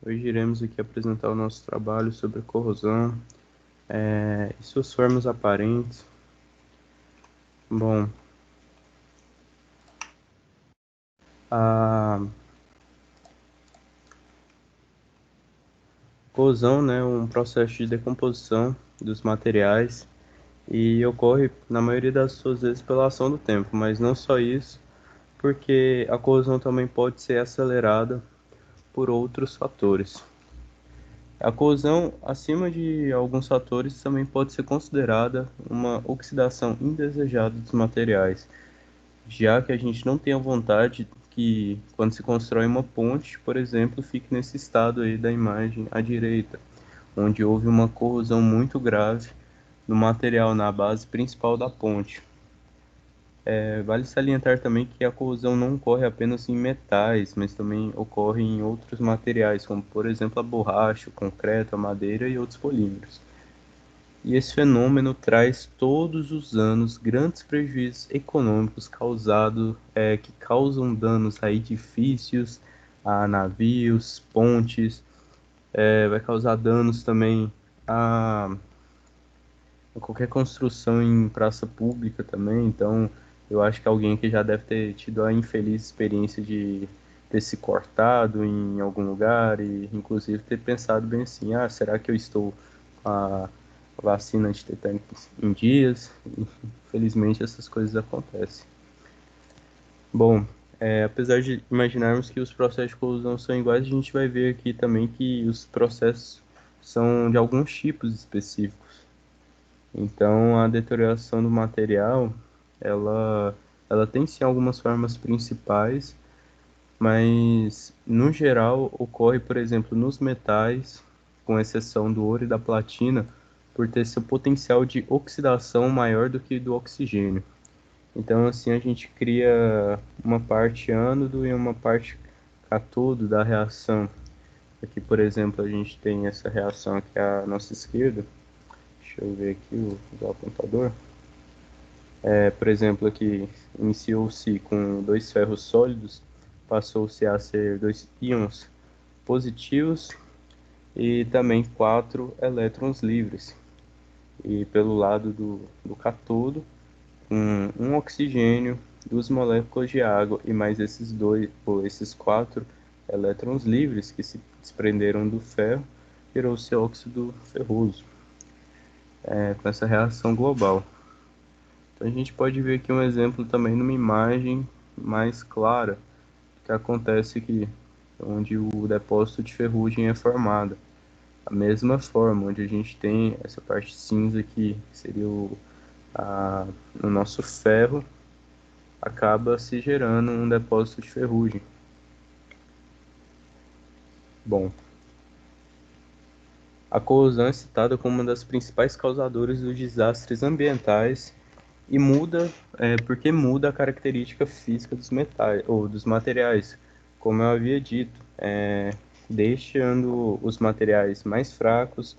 Hoje iremos aqui apresentar o nosso trabalho sobre corrosão e suas formas aparentes. Bom, a corrosão, né, é um processo de decomposição dos materiais e ocorre, na maioria das suas vezes, pela ação do tempo, mas não só isso, porque a corrosão também pode ser acelerada por outros fatores. A corrosão, acima de alguns fatores, também pode ser considerada uma oxidação indesejada dos materiais, já que a gente não tem a vontade que, quando se constrói uma ponte, por exemplo, fique nesse estado aí da imagem à direita, onde houve uma corrosão muito grave no material, na base principal da ponte. Vale salientar também que a corrosão não ocorre apenas em metais, mas também ocorre em outros materiais, como por exemplo a borracha, o concreto, a madeira e outros polímeros. E esse fenômeno traz todos os anos grandes prejuízos econômicos que causam danos a edifícios, a navios, pontes, vai causar danos também a, a qualquer construção em praça pública também. Então, eu acho que alguém que já deve ter tido a infeliz experiência de ter se cortado em algum lugar e, inclusive, ter pensado bem assim: ah, será que eu estou com a vacina antitetânica em dias? Infelizmente, essas coisas acontecem. Bom, apesar de imaginarmos que os processos de corrosão são iguais, a gente vai ver aqui também que os processos são de alguns tipos específicos. Então, a deterioração do material, ela, ela tem sim algumas formas principais, mas no geral ocorre, por exemplo, nos metais, com exceção do ouro e da platina, por ter seu potencial de oxidação maior do que do oxigênio. Então, assim, a gente cria uma parte ânodo e uma parte cátodo da reação. Aqui, por exemplo, a gente tem essa reação aqui à nossa esquerda. Deixa eu ver aqui o apontador. Por exemplo, aqui iniciou-se com dois ferros sólidos, passou-se a ser dois íons positivos e também quatro elétrons livres. E pelo lado do cátodo, um oxigênio, duas moléculas de água e mais esses dois, ou esses quatro elétrons livres que se desprenderam do ferro, gerou-se óxido ferroso, com essa reação global. Então a gente pode ver aqui um exemplo também numa imagem mais clara que acontece aqui, onde o depósito de ferrugem é formado. A mesma forma, onde a gente tem essa parte cinza aqui, que seria o nosso ferro, acaba se gerando um depósito de ferrugem. Bom, a corrosão é citada como uma das principais causadoras dos desastres ambientais e porque muda a característica física dos metais ou dos materiais, como eu havia dito, deixando os materiais mais fracos,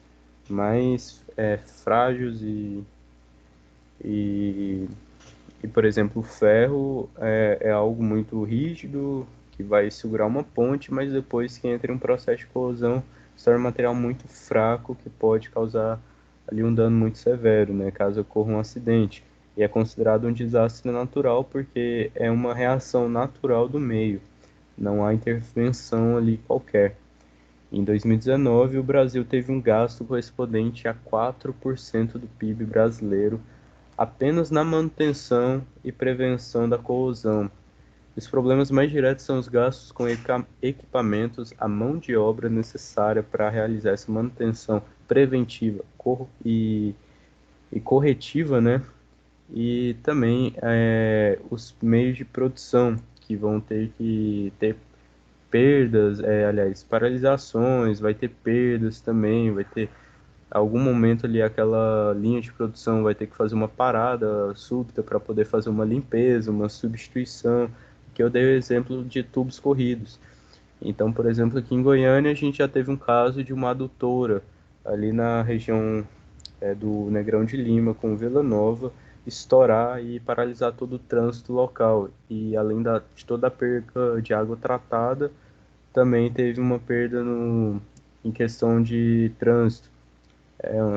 mais frágeis e, por exemplo, o ferro é algo muito rígido que vai segurar uma ponte, mas depois que entra em um processo de corrosão, se torna um material muito fraco que pode causar ali um dano muito severo, né, caso ocorra um acidente. E é considerado um desastre natural porque é uma reação natural do meio, não há intervenção ali qualquer. Em 2019, o Brasil teve um gasto correspondente a 4% do PIB brasileiro apenas na manutenção e prevenção da corrosão. Os problemas mais diretos são os gastos com equipamentos, a mão de obra necessária para realizar essa manutenção preventiva e corretiva, né? E também os meios de produção, que vão ter que ter perdas, aliás, paralisações, vai ter perdas também, vai ter algum momento ali aquela linha de produção vai ter que fazer uma parada súbita para poder fazer uma limpeza, uma substituição, que eu dei o exemplo de tubos corridos. Então, por exemplo, aqui em Goiânia a gente já teve um caso de uma adutora ali na região do Negrão de Lima com Vila Nova estourar e paralisar todo o trânsito local. E além de toda a perca de água tratada, também teve uma perda em questão de trânsito.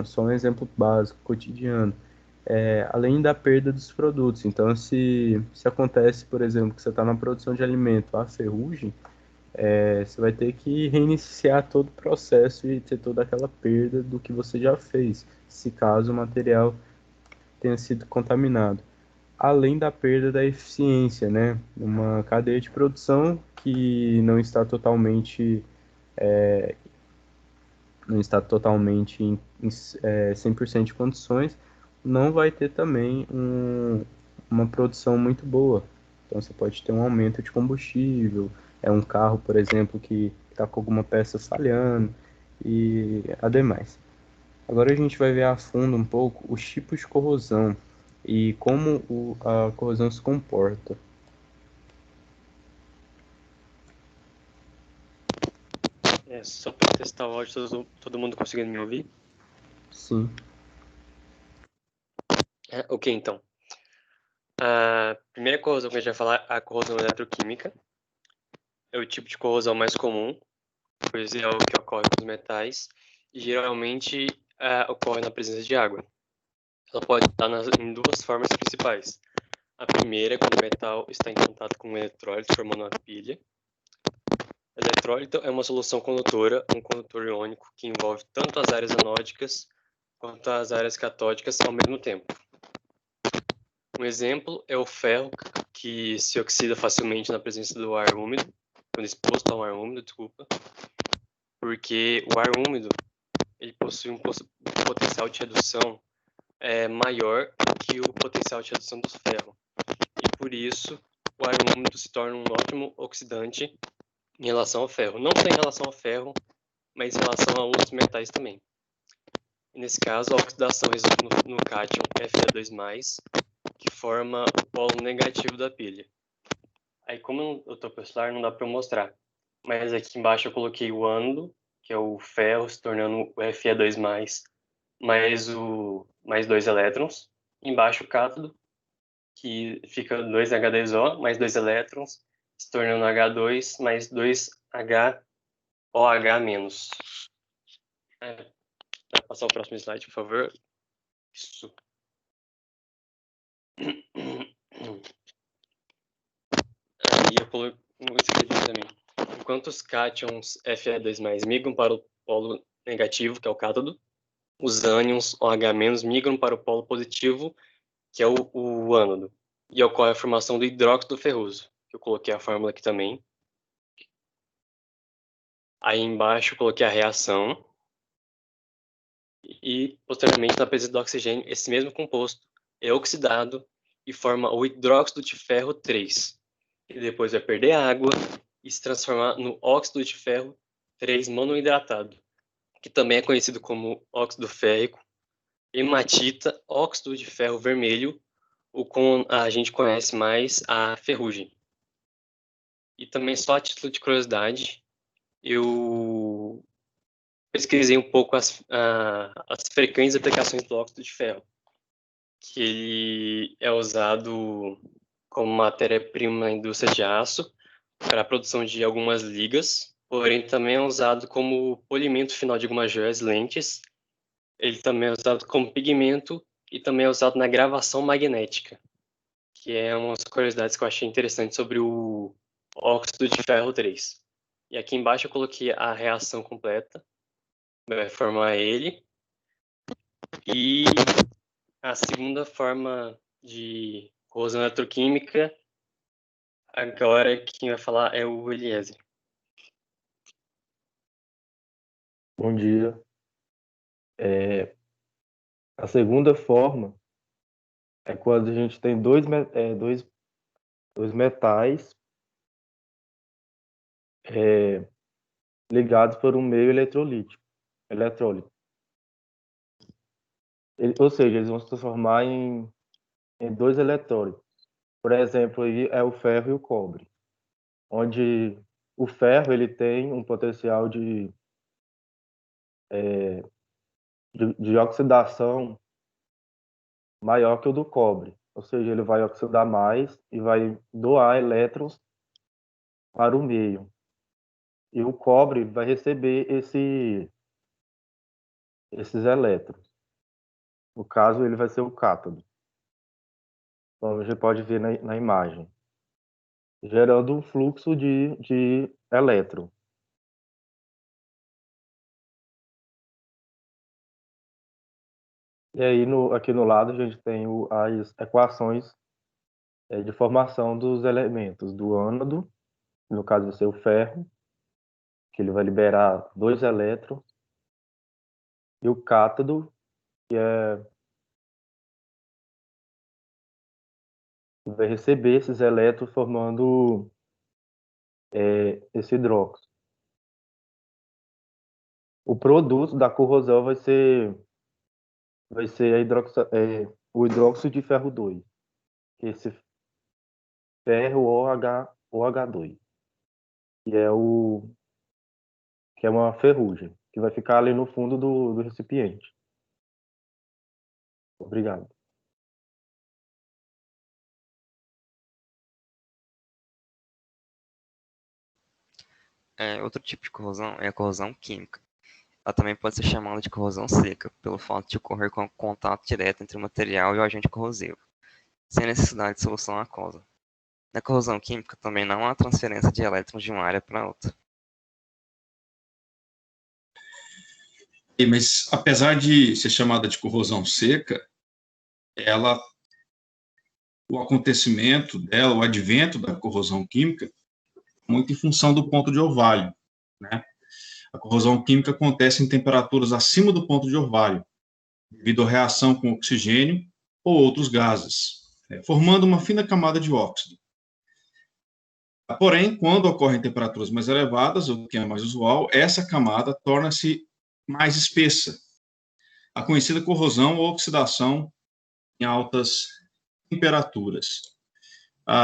Só um exemplo básico, cotidiano. Além da perda dos produtos. Então, se acontece, por exemplo, que você está na produção de alimento, a ferrugem, você vai ter que reiniciar todo o processo e ter toda aquela perda do que você já fez, se caso o material tenha sido contaminado. Além da perda da eficiência, né? Uma cadeia de produção que não está totalmente em 100% de condições, não vai ter também uma produção muito boa. Então você pode ter um aumento de combustível, um carro, por exemplo, que está com alguma peça falhando e ademais. Agora a gente vai ver a fundo um pouco os tipos de corrosão e como a corrosão se comporta. Só para testar o áudio, todo mundo conseguindo me ouvir? Sim. Ok, então. A primeira corrosão que a gente vai falar é a corrosão eletroquímica. É o tipo de corrosão mais comum, pois é o que ocorre com os metais, e geralmente ocorre na presença de água. Ela pode estar em duas formas principais. A primeira é quando o metal está em contato com um eletrólito, formando uma pilha. Eletrólito é uma solução condutora, um condutor iônico que envolve tanto as áreas anódicas quanto as áreas catódicas ao mesmo tempo. Um exemplo é o ferro, que se oxida facilmente na presença do ar úmido, quando exposto ao ar úmido, porque o ar úmido ele possui um potencial de redução maior que o potencial de redução do ferro. E por isso, o ar úmido se torna um ótimo oxidante em relação ao ferro. Não só em relação ao ferro, mas em relação a outros metais também. E nesse caso, a oxidação resulta no cátion Fe2+, que forma o polo negativo da pilha. Aí, como eu estou com o celular, não dá para eu mostrar. Mas aqui embaixo eu coloquei o ânodo, que é o ferro se tornando o Fe2+, mais dois elétrons. Embaixo o cátodo, que fica 2H2O, mais dois elétrons, se tornando H2 mais 2HOH-. Vai passar o próximo slide, por favor. Isso. Aí eu escrevi também. Enquanto os cátions Fe2+ migram para o polo negativo, que é o cátodo, os ânions OH- migram para o polo positivo, que é o ânodo. E ocorre a formação do hidróxido ferroso, que eu coloquei a fórmula aqui também. Aí embaixo eu coloquei a reação. E, posteriormente, na presença do oxigênio, esse mesmo composto é oxidado e forma o hidróxido de ferro 3. E depois vai perder água e se transformar no óxido de ferro 3 monohidratado, que também é conhecido como óxido férrico, hematita, óxido de ferro vermelho, ou como a gente conhece mais, a ferrugem. E também, só a título de curiosidade, eu pesquisei um pouco as frequentes aplicações do óxido de ferro, que ele é usado como matéria-prima na indústria de aço para a produção de algumas ligas, porém também é usado como polimento final de algumas joias e lentes. Ele também é usado como pigmento e também é usado na gravação magnética, que é umas curiosidades que eu achei interessante sobre o óxido de ferro 3. E aqui embaixo eu coloquei a reação completa, vai formar ele. E a segunda forma de corrosão eletroquímica, agora quem vai falar é o Eliezer. Bom dia. A segunda forma é quando a gente tem dois metais ligados por um meio eletrólito. Ou seja, eles vão se transformar em dois eletrólitos. Por exemplo, aí é o ferro e o cobre, onde o ferro ele tem um potencial de oxidação maior que o do cobre. Ou seja, ele vai oxidar mais e vai doar elétrons para o meio. e o cobre vai receber esses elétrons. No caso, ele vai ser o cátodo. Então, a gente pode ver na imagem, gerando um fluxo de elétron. E aí, aqui no lado, a gente tem as equações de formação dos elementos do ânodo, no caso vai ser o ferro, que ele vai liberar 2 elétrons, e o cátodo, que vai receber esses elétrons formando esse hidróxido. O produto da corrosão vai ser o hidróxido de ferro 2, que é esse ferro OH2, que é uma ferrugem, que vai ficar ali no fundo do recipiente. Obrigado. Outro tipo de corrosão é a corrosão química. Ela também pode ser chamada de corrosão seca, pelo fato de ocorrer com contato direto entre o material e o agente corrosivo, sem necessidade de solução aquosa. Na corrosão química também não há transferência de elétrons de uma área para outra. Mas apesar de ser chamada de corrosão seca, o acontecimento dela, o advento da corrosão química, muito em função do ponto de orvalho, né? A corrosão química acontece em temperaturas acima do ponto de orvalho, devido à reação com oxigênio ou outros gases, formando uma fina camada de óxido. Porém, quando ocorrem temperaturas mais elevadas, o que é mais usual, essa camada torna-se mais espessa, a conhecida corrosão ou oxidação em altas temperaturas.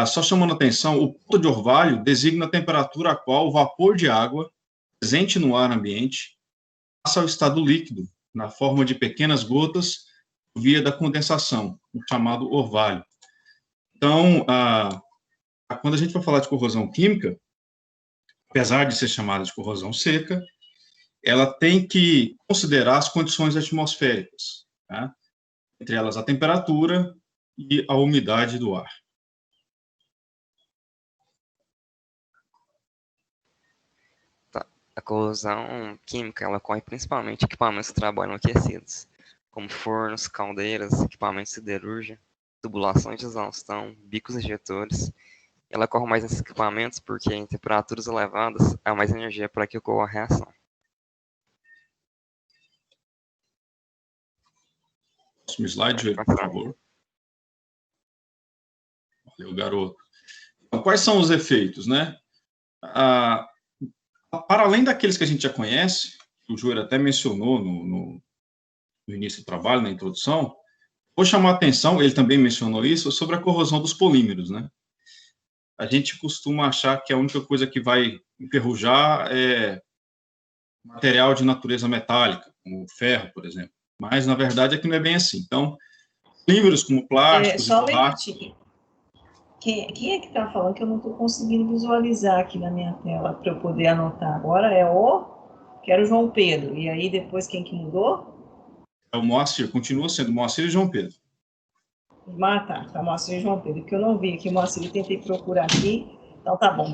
Só chamando a atenção, o ponto de orvalho designa a temperatura a qual o vapor de água presente no ar ambiente passa ao estado líquido, na forma de pequenas gotas, via da condensação, o chamado orvalho. Então, quando a gente vai falar de corrosão química, apesar de ser chamada de corrosão seca, ela tem que considerar as condições atmosféricas, tá? Entre elas a temperatura e a umidade do ar. A corrosão química ela ocorre principalmente em equipamentos que trabalham aquecidos, como fornos, caldeiras, equipamentos de siderúrgica, tubulações de exaustão, bicos injetores. Ela ocorre mais nesses equipamentos porque em temperaturas elevadas há mais energia para que ocorra a reação. Próximo slide, por favor. Valeu, garoto. Então, quais são os efeitos, né? Para além daqueles que a gente já conhece, que o Joelho até mencionou no início do trabalho, na introdução, vou chamar a atenção, ele também mencionou isso, sobre a corrosão dos polímeros, né? A gente costuma achar que a única coisa que vai enferrujar é material de natureza metálica, como ferro, por exemplo. Mas, na verdade, é que não é bem assim. Então, polímeros como plásticos só e borrachas... Quem é que está falando que eu não estou conseguindo visualizar aqui na minha tela para eu poder anotar? Agora que era o João Pedro. E aí, depois, quem que mudou? É o Moacir, continua sendo Moacir e João Pedro. Tá, Moacir e João Pedro, que eu não vi aqui, Moacir, eu tentei procurar aqui. Então, tá bom.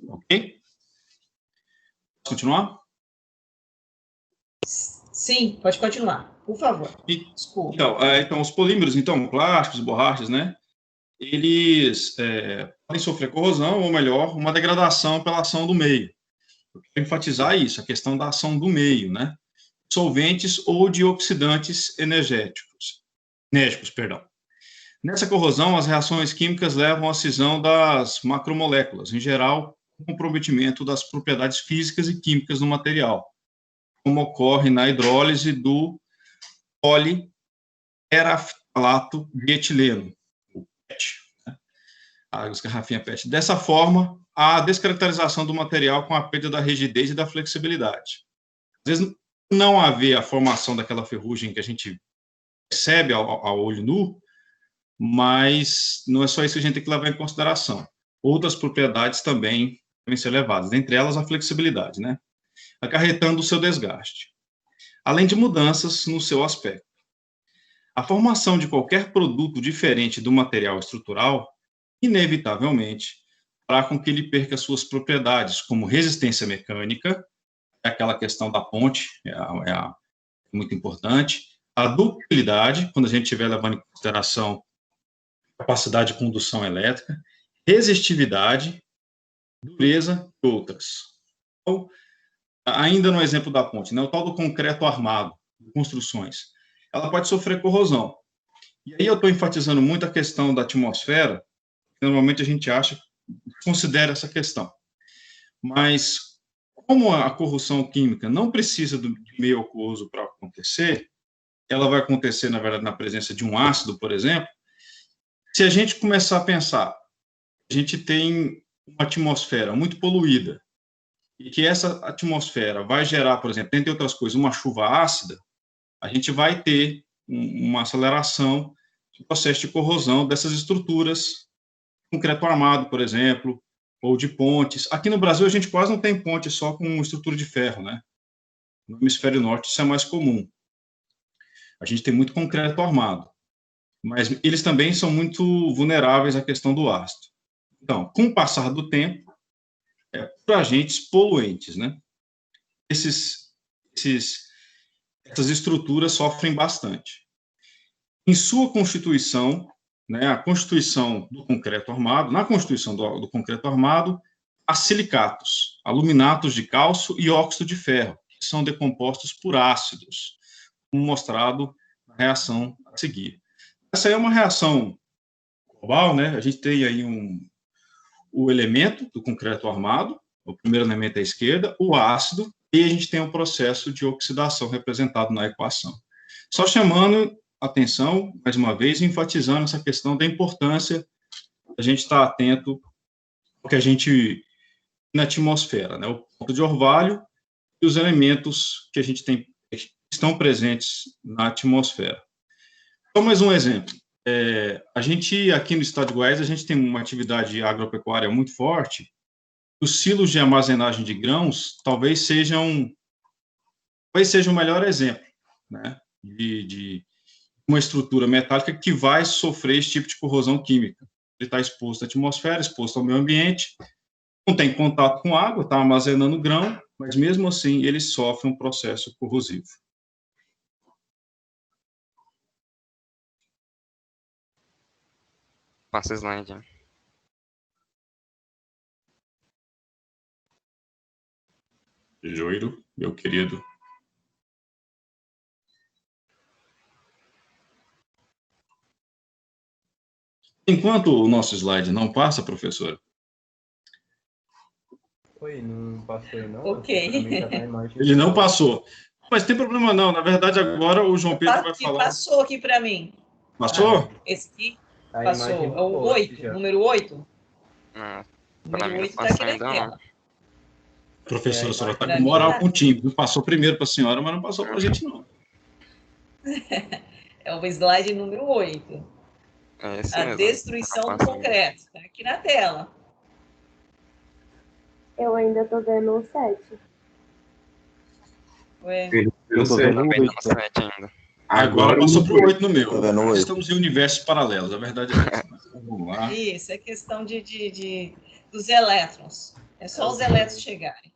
Ok? Posso continuar? Sim, pode continuar, por favor. Desculpa. Então, os polímeros, plásticos, borrachas, né? Eles podem sofrer corrosão, ou melhor, uma degradação pela ação do meio. Eu quero enfatizar isso, a questão da ação do meio, né? Solventes ou de oxidantes enérgicos. Nessa corrosão, as reações químicas levam à cisão das macromoléculas, em geral, o comprometimento das propriedades físicas e químicas do material, como ocorre na hidrólise do politerafalato de etileno, o PET, né? As garrafinhas PET. Dessa forma, há a descaracterização do material com a perda da rigidez e da flexibilidade. Às vezes, não haver a formação daquela ferrugem que a gente percebe ao olho nu, mas não é só isso que a gente tem que levar em consideração. Outras propriedades também devem ser elevadas, entre elas a flexibilidade, né? Acarretando o seu desgaste, além de mudanças no seu aspecto. A formação de qualquer produto diferente do material estrutural, inevitavelmente, fará com que ele perca suas propriedades, como resistência mecânica, aquela questão da ponte, muito importante, a ductilidade, quando a gente estiver levando em consideração capacidade de condução elétrica, resistividade, dureza e outras. Então, ainda no exemplo da ponte, né, o tal do concreto armado, de construções, ela pode sofrer corrosão. E aí eu estou enfatizando muito a questão da atmosfera, que normalmente a gente acha, considera essa questão. Mas, como a corrosão química não precisa de meio aquoso para acontecer, ela vai acontecer, na verdade, na presença de um ácido, por exemplo. Se a gente começar a pensar, a gente tem uma atmosfera muito poluída, e que essa atmosfera vai gerar, por exemplo, entre outras coisas, uma chuva ácida, a gente vai ter uma aceleração do processo de corrosão dessas estruturas, concreto armado, por exemplo, ou de pontes. Aqui no Brasil, a gente quase não tem ponte só com estrutura de ferro, né? No hemisfério norte, isso é mais comum. A gente tem muito concreto armado, mas eles também são muito vulneráveis à questão do ácido. Então, com o passar do tempo, por agentes poluentes, né? Essas estruturas sofrem bastante. Em sua constituição, né, a constituição do concreto armado, na constituição do concreto armado, há silicatos, aluminatos de cálcio e óxido de ferro, que são decompostos por ácidos, como mostrado na reação a seguir. Essa é uma reação global, né? A gente tem aí o elemento do concreto armado, o primeiro elemento à esquerda, o ácido, e a gente tem o processo de oxidação representado na equação. Só chamando atenção, mais uma vez, enfatizando essa questão da importância da gente estar atento ao que a gente na atmosfera, né? O ponto de orvalho e os elementos que a gente tem que estão presentes na atmosfera. Então, mais um exemplo. A gente, aqui no estado de Goiás, a gente tem uma atividade agropecuária muito forte. Os silos de armazenagem de grãos talvez sejam o melhor exemplo, né, de uma estrutura metálica que vai sofrer esse tipo de corrosão química. Ele está exposto à atmosfera, exposto ao meio ambiente, não tem contato com água, está armazenando grão, mas mesmo assim ele sofre um processo corrosivo. Passa o slide. Joiro, meu querido. Enquanto o nosso slide não passa, professora. Oi, não passou aí, não? Ok. Pra mim já tá a imagem. Ele não passou. Mas tem problema não. Na verdade, agora o João Pedro vai falar. Passou aqui para mim. Passou? Esse aqui A passou. imagem É o do 8, já. número 8. Para Número mim não 8 está passou aqui na ainda, não. tela. Professora, a senhora está Pra com mim moral tá. com o time. Passou primeiro para a senhora, mas não passou para a gente, não. É o slide número 8. É esse A mesmo. destruição Tá do passando. concreto. Está aqui na tela. Eu ainda estou vendo o 7. Ué, Eu tô vendo o Também 8. tá no 7 ainda. Agora passou para o 8 no meu. Tô vendo o Nós 8. estamos em universos paralelos, a verdade é essa. Então, vamos lá. isso, é questão dos elétrons. É só os elétrons chegarem.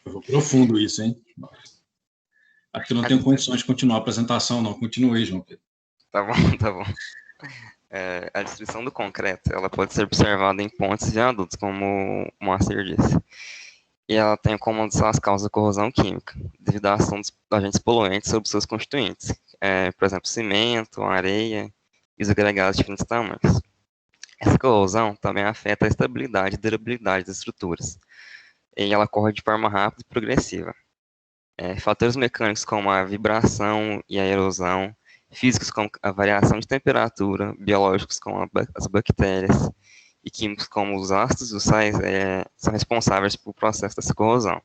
Eu vou profundo isso, hein? Acho que eu não tenho condições de continuar a apresentação, não. Continue, João Pedro. Tá bom, tá bom. A destruição do concreto, ela pode ser observada em pontes e viadutos, como o Moacir disse. E ela tem como uma das causas a corrosão química, devido à ação dos agentes poluentes sobre seus constituintes. Por exemplo, cimento, areia e os agregados de diferentes tamanhos. Essa corrosão também afeta a estabilidade e durabilidade das estruturas. E ela ocorre de forma rápida e progressiva. Fatores mecânicos como a vibração e a erosão, físicos como a variação de temperatura, biológicos como as bactérias e químicos como os ácidos e os sais são responsáveis pelo processo dessa corrosão.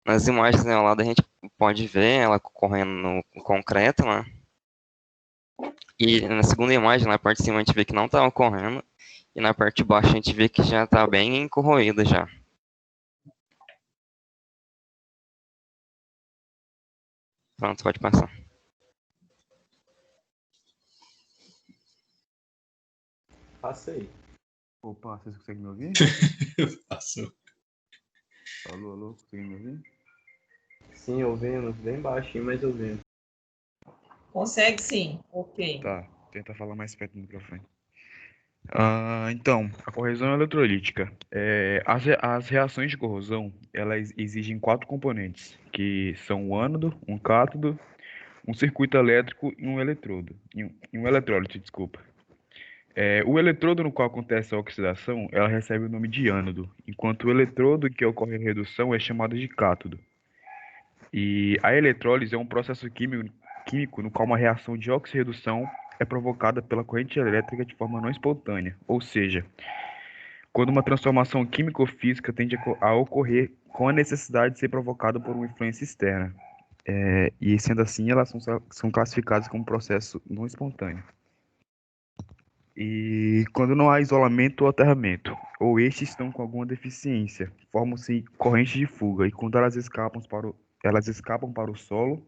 Nas imagens ao lado a gente pode ver ela ocorrendo no concreto, né? E na segunda imagem, na parte de cima, a gente vê que não está ocorrendo E na parte de baixo a gente vê que já está bem corroída já. Pronto, pode passar. Passei. Opa, vocês conseguem me ouvir? Passou. Alô, alô, conseguem me ouvir? Sim, ouvindo, bem baixinho, mas ouvindo. Consegue sim. Ok. Tá, tenta falar mais perto do microfone. Então, a corrosão eletrolítica. As reações de corrosão, elas exigem 4 componentes, que são o ânodo, um cátodo, um circuito elétrico e um eletrodo. E um eletrólito, desculpa. O eletrodo no qual acontece a oxidação, ela recebe o nome de ânodo, enquanto o eletrodo que ocorre a redução é chamado de cátodo. E a eletrólise é um processo químico no qual uma reação de oxirredução é provocada pela corrente elétrica de forma não espontânea, ou seja, quando uma transformação química ou física tende a ocorrer com a necessidade de ser provocada por uma influência externa. E sendo assim, elas são classificadas como processo não espontâneo. E quando não há isolamento ou aterramento, ou estes estão com alguma deficiência, formam-se correntes de fuga, e quando elas escapam para o solo,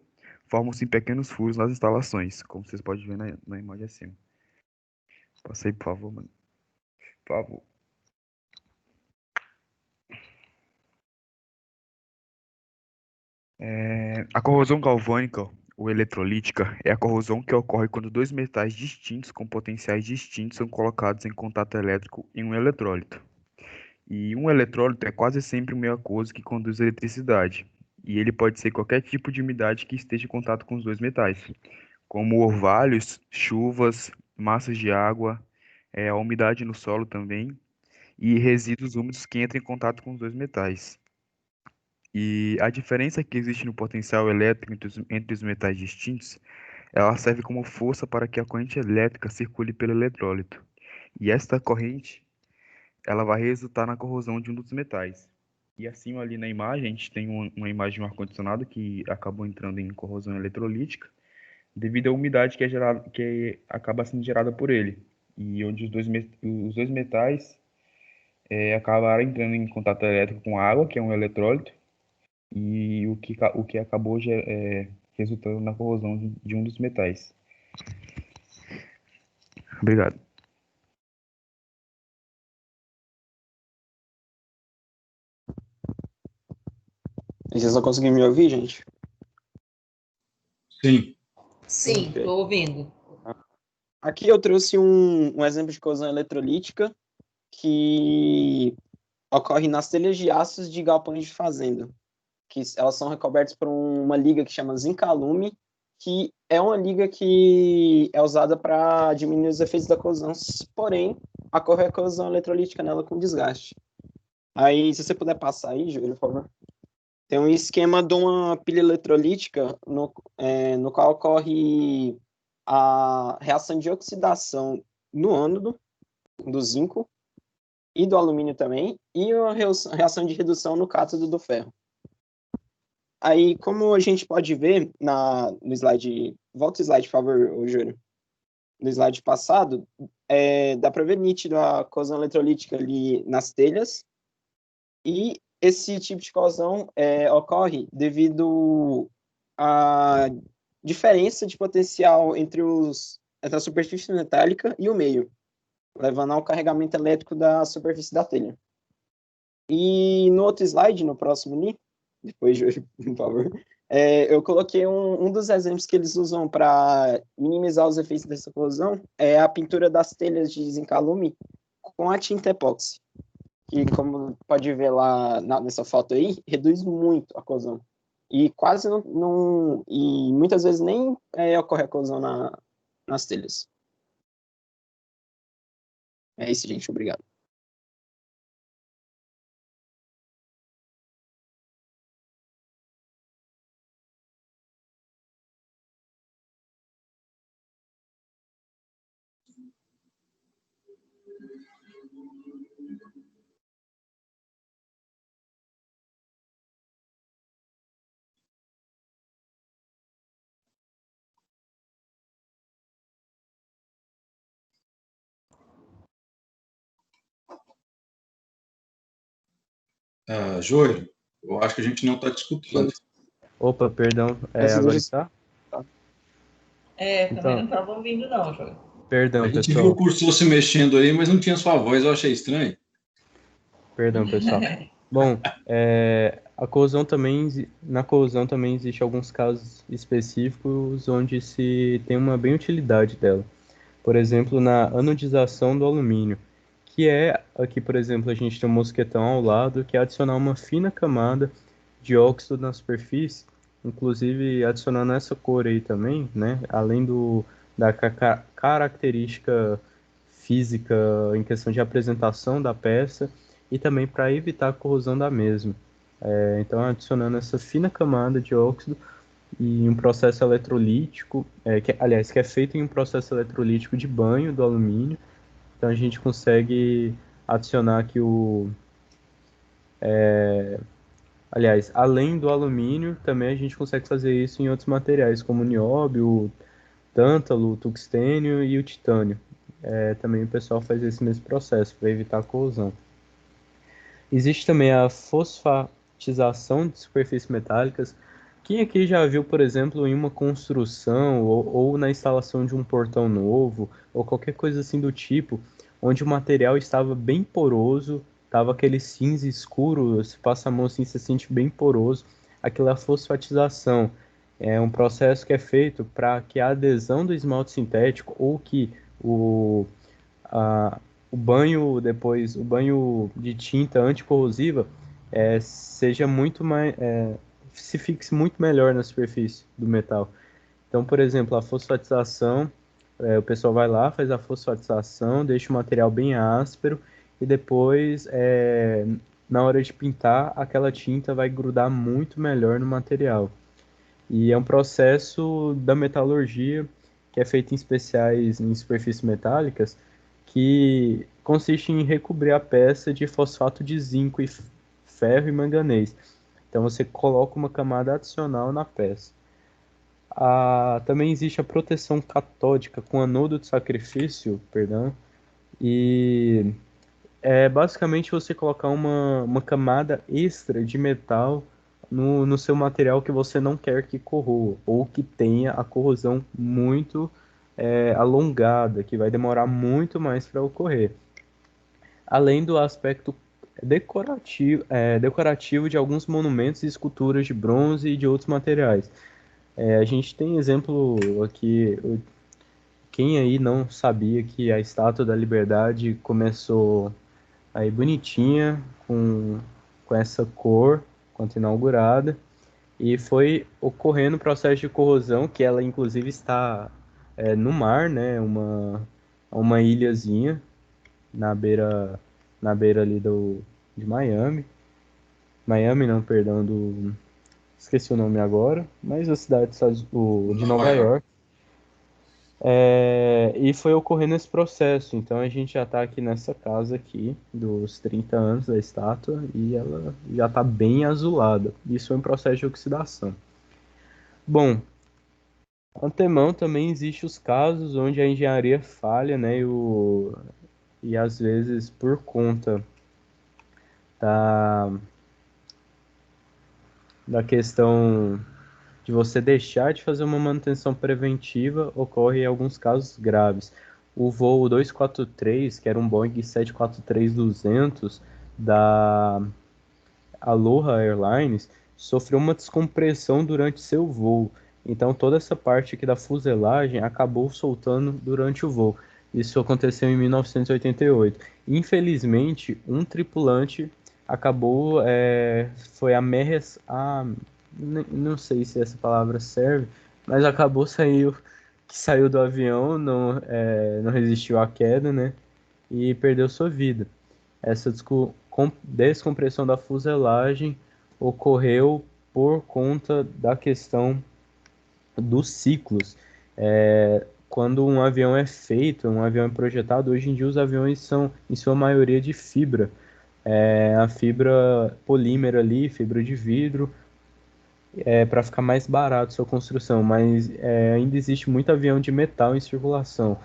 formam-se pequenos furos nas instalações, como vocês podem ver na imagem acima. Passa aí, por favor, mano. Por favor. A corrosão galvânica ou eletrolítica é a corrosão que ocorre quando dois metais distintos com potenciais distintos são colocados em contato elétrico em um eletrólito. E um eletrólito é quase sempre um meio aquoso que conduz eletricidade. E ele pode ser qualquer tipo de umidade que esteja em contato com os dois metais, como orvalhos, chuvas, massas de água, a umidade no solo também, e resíduos úmidos que entram em contato com os dois metais. E a diferença que existe no potencial elétrico entre os metais distintos, ela serve como força para que a corrente elétrica circule pelo eletrólito. E esta corrente ela vai resultar na corrosão de um dos metais. E acima ali na imagem, a gente tem uma imagem de um ar-condicionado que acabou entrando em corrosão eletrolítica devido à umidade que acaba sendo gerada por ele. E onde os dois metais acabaram entrando em contato elétrico com a água, que é um eletrólito, e o que acabou resultando na corrosão de um dos metais. Obrigado. Vocês estão conseguindo me ouvir, gente? Sim. Sim, Ok. estou ouvindo. Aqui eu trouxe um exemplo de corrosão eletrolítica que ocorre nas telhas de aços de galpões de fazenda, que elas são recobertas por uma liga que chama zincalume, que é uma liga que é usada para diminuir os efeitos da corrosão, porém, ocorre a corrosão eletrolítica nela com desgaste. Aí, se você puder passar aí, Júlio, por favor. Tem um esquema de uma pilha eletrolítica no qual ocorre a reação de oxidação no ânodo do zinco e do alumínio também, e uma reação de redução no cátodo do ferro. Aí, como a gente pode ver no slide, volta o slide, por favor, Júlio. No slide passado, dá para ver nítido a corrosão eletrolítica ali nas telhas, e esse tipo de corrosão ocorre devido à diferença de potencial entre a superfície metálica e o meio, levando ao carregamento elétrico da superfície da telha. E no outro slide, no próximo ali, depois, por favor, eu coloquei um dos exemplos que eles usam para minimizar os efeitos dessa corrosão, é a pintura das telhas de zincalume com a tinta epóxi, que, como pode ver lá nessa foto aí, reduz muito a corrosão. E quase não e muitas vezes nem ocorre a corrosão nas telhas. É isso, gente. Obrigado. Joelho, eu acho que a gente não está discutindo. Opa, perdão. Essas Agora duas- está? Também Então, não estava ouvindo, não, Júlio. perdão, A gente viu o pessoal. cursor se mexendo aí, mas não tinha sua voz, eu achei estranho. Perdão, pessoal. Bom, a corrosão também, na corrosão também existe alguns casos específicos onde se tem uma bem utilidade dela. Por exemplo, na anodização do alumínio, que é, aqui, por exemplo, a gente tem um mosquetão ao lado, que é adicionar uma fina camada de óxido na superfície, inclusive adicionando essa cor aí também, né? Além da característica física em questão de apresentação da peça e também para evitar a corrosão da mesma. Então, adicionando essa fina camada de óxido e um processo eletrolítico, que é feito em um processo eletrolítico de banho do alumínio. Então, a gente consegue adicionar aqui além do alumínio, também a gente consegue fazer isso em outros materiais, como o nióbio, o tântalo, o tungstênio e o titânio. Também o pessoal faz esse mesmo processo para evitar a corrosão. Existe também a fosfatização de superfícies metálicas. Quem aqui já viu, por exemplo, em uma construção ou na instalação de um portão novo, ou qualquer coisa assim do tipo, onde o material estava bem poroso, estava aquele cinza escuro, se passa a mão assim, se sente bem poroso, aquilo é a fosfatização. É um processo que é feito para que a adesão do esmalte sintético ou que o, o banho de tinta anticorrosiva seja muito mais, se fixe muito melhor na superfície do metal. Então, por exemplo, a fosfatização, o pessoal vai lá, faz a fosfatização, deixa o material bem áspero e depois, na hora de pintar, aquela tinta vai grudar muito melhor no material. E é um processo da metalurgia que é feito em especiais em superfícies metálicas, que consiste em recobrir a peça de fosfato de zinco e ferro e manganês. Então você coloca uma camada adicional na peça. Também existe a proteção catódica com anodo de sacrifício, perdão, e basicamente você colocar uma camada extra de metal no seu material que você não quer que corroa, ou que tenha a corrosão muito alongada, que vai demorar muito mais para ocorrer. Além do aspecto decorativo de alguns monumentos e esculturas de bronze e de outros materiais. A gente tem exemplo aqui, quem aí não sabia que a Estátua da Liberdade começou aí bonitinha, com essa cor, quando inaugurada, e foi ocorrendo o processo de corrosão, que ela inclusive está no mar, né, uma ilhazinha na beira ali de Miami. Miami não, perdão, esqueci o nome agora, mas a cidade de Nova York. E foi ocorrendo esse processo, então a gente já está aqui nessa casa aqui dos 30 anos da estátua e ela já está bem azulada. Isso foi um processo de oxidação. Bom, antemão também existem os casos onde a engenharia falha, né, e às vezes por conta da questão de você deixar de fazer uma manutenção preventiva, ocorre em alguns casos graves. O voo 243, que era um Boeing 743-200 da Aloha Airlines, sofreu uma descompressão durante seu voo. Então toda essa parte aqui da fuselagem acabou soltando durante o voo. Isso aconteceu em 1988. Infelizmente, um tripulante acabou, foi não sei se essa palavra serve, mas acabou saiu do avião, não resistiu à queda, né? E perdeu sua vida. Essa descompressão da fuselagem ocorreu por conta da questão dos ciclos. Quando um avião é feito, um avião é projetado, hoje em dia os aviões são, em sua maioria, de fibra. A fibra polímera ali, fibra de vidro, para ficar mais barato sua construção, mas ainda existe muito avião de metal em circulação.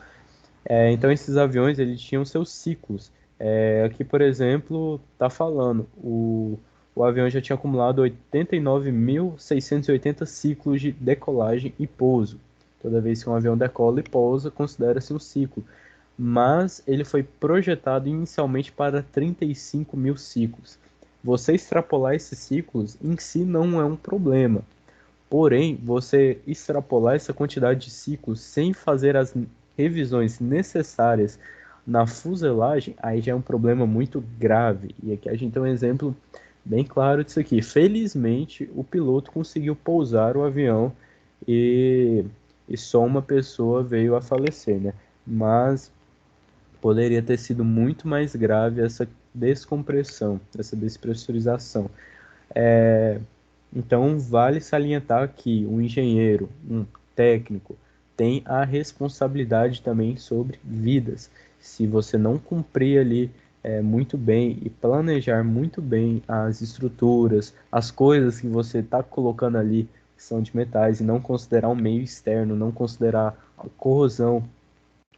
Então esses aviões eles tinham seus ciclos. Aqui, por exemplo, está falando o avião já tinha acumulado 89.680 ciclos de decolagem e pouso. Toda vez que um avião decola e pousa, considera-se um ciclo. Mas ele foi projetado inicialmente para 35 mil ciclos. Você extrapolar esses ciclos em si não é um problema. Porém, você extrapolar essa quantidade de ciclos sem fazer as revisões necessárias na fuselagem, aí já é um problema muito grave. E aqui a gente tem um exemplo bem claro disso aqui. Felizmente, o piloto conseguiu pousar o avião e só uma pessoa veio a falecer, né? Mas poderia ter sido muito mais grave essa descompressão, essa despressurização. Então, vale salientar que o engenheiro, um técnico, tem a responsabilidade também sobre vidas. Se você não cumprir ali muito bem e planejar muito bem as estruturas, as coisas que você está colocando ali que são de metais e não considerar o meio externo, não considerar a corrosão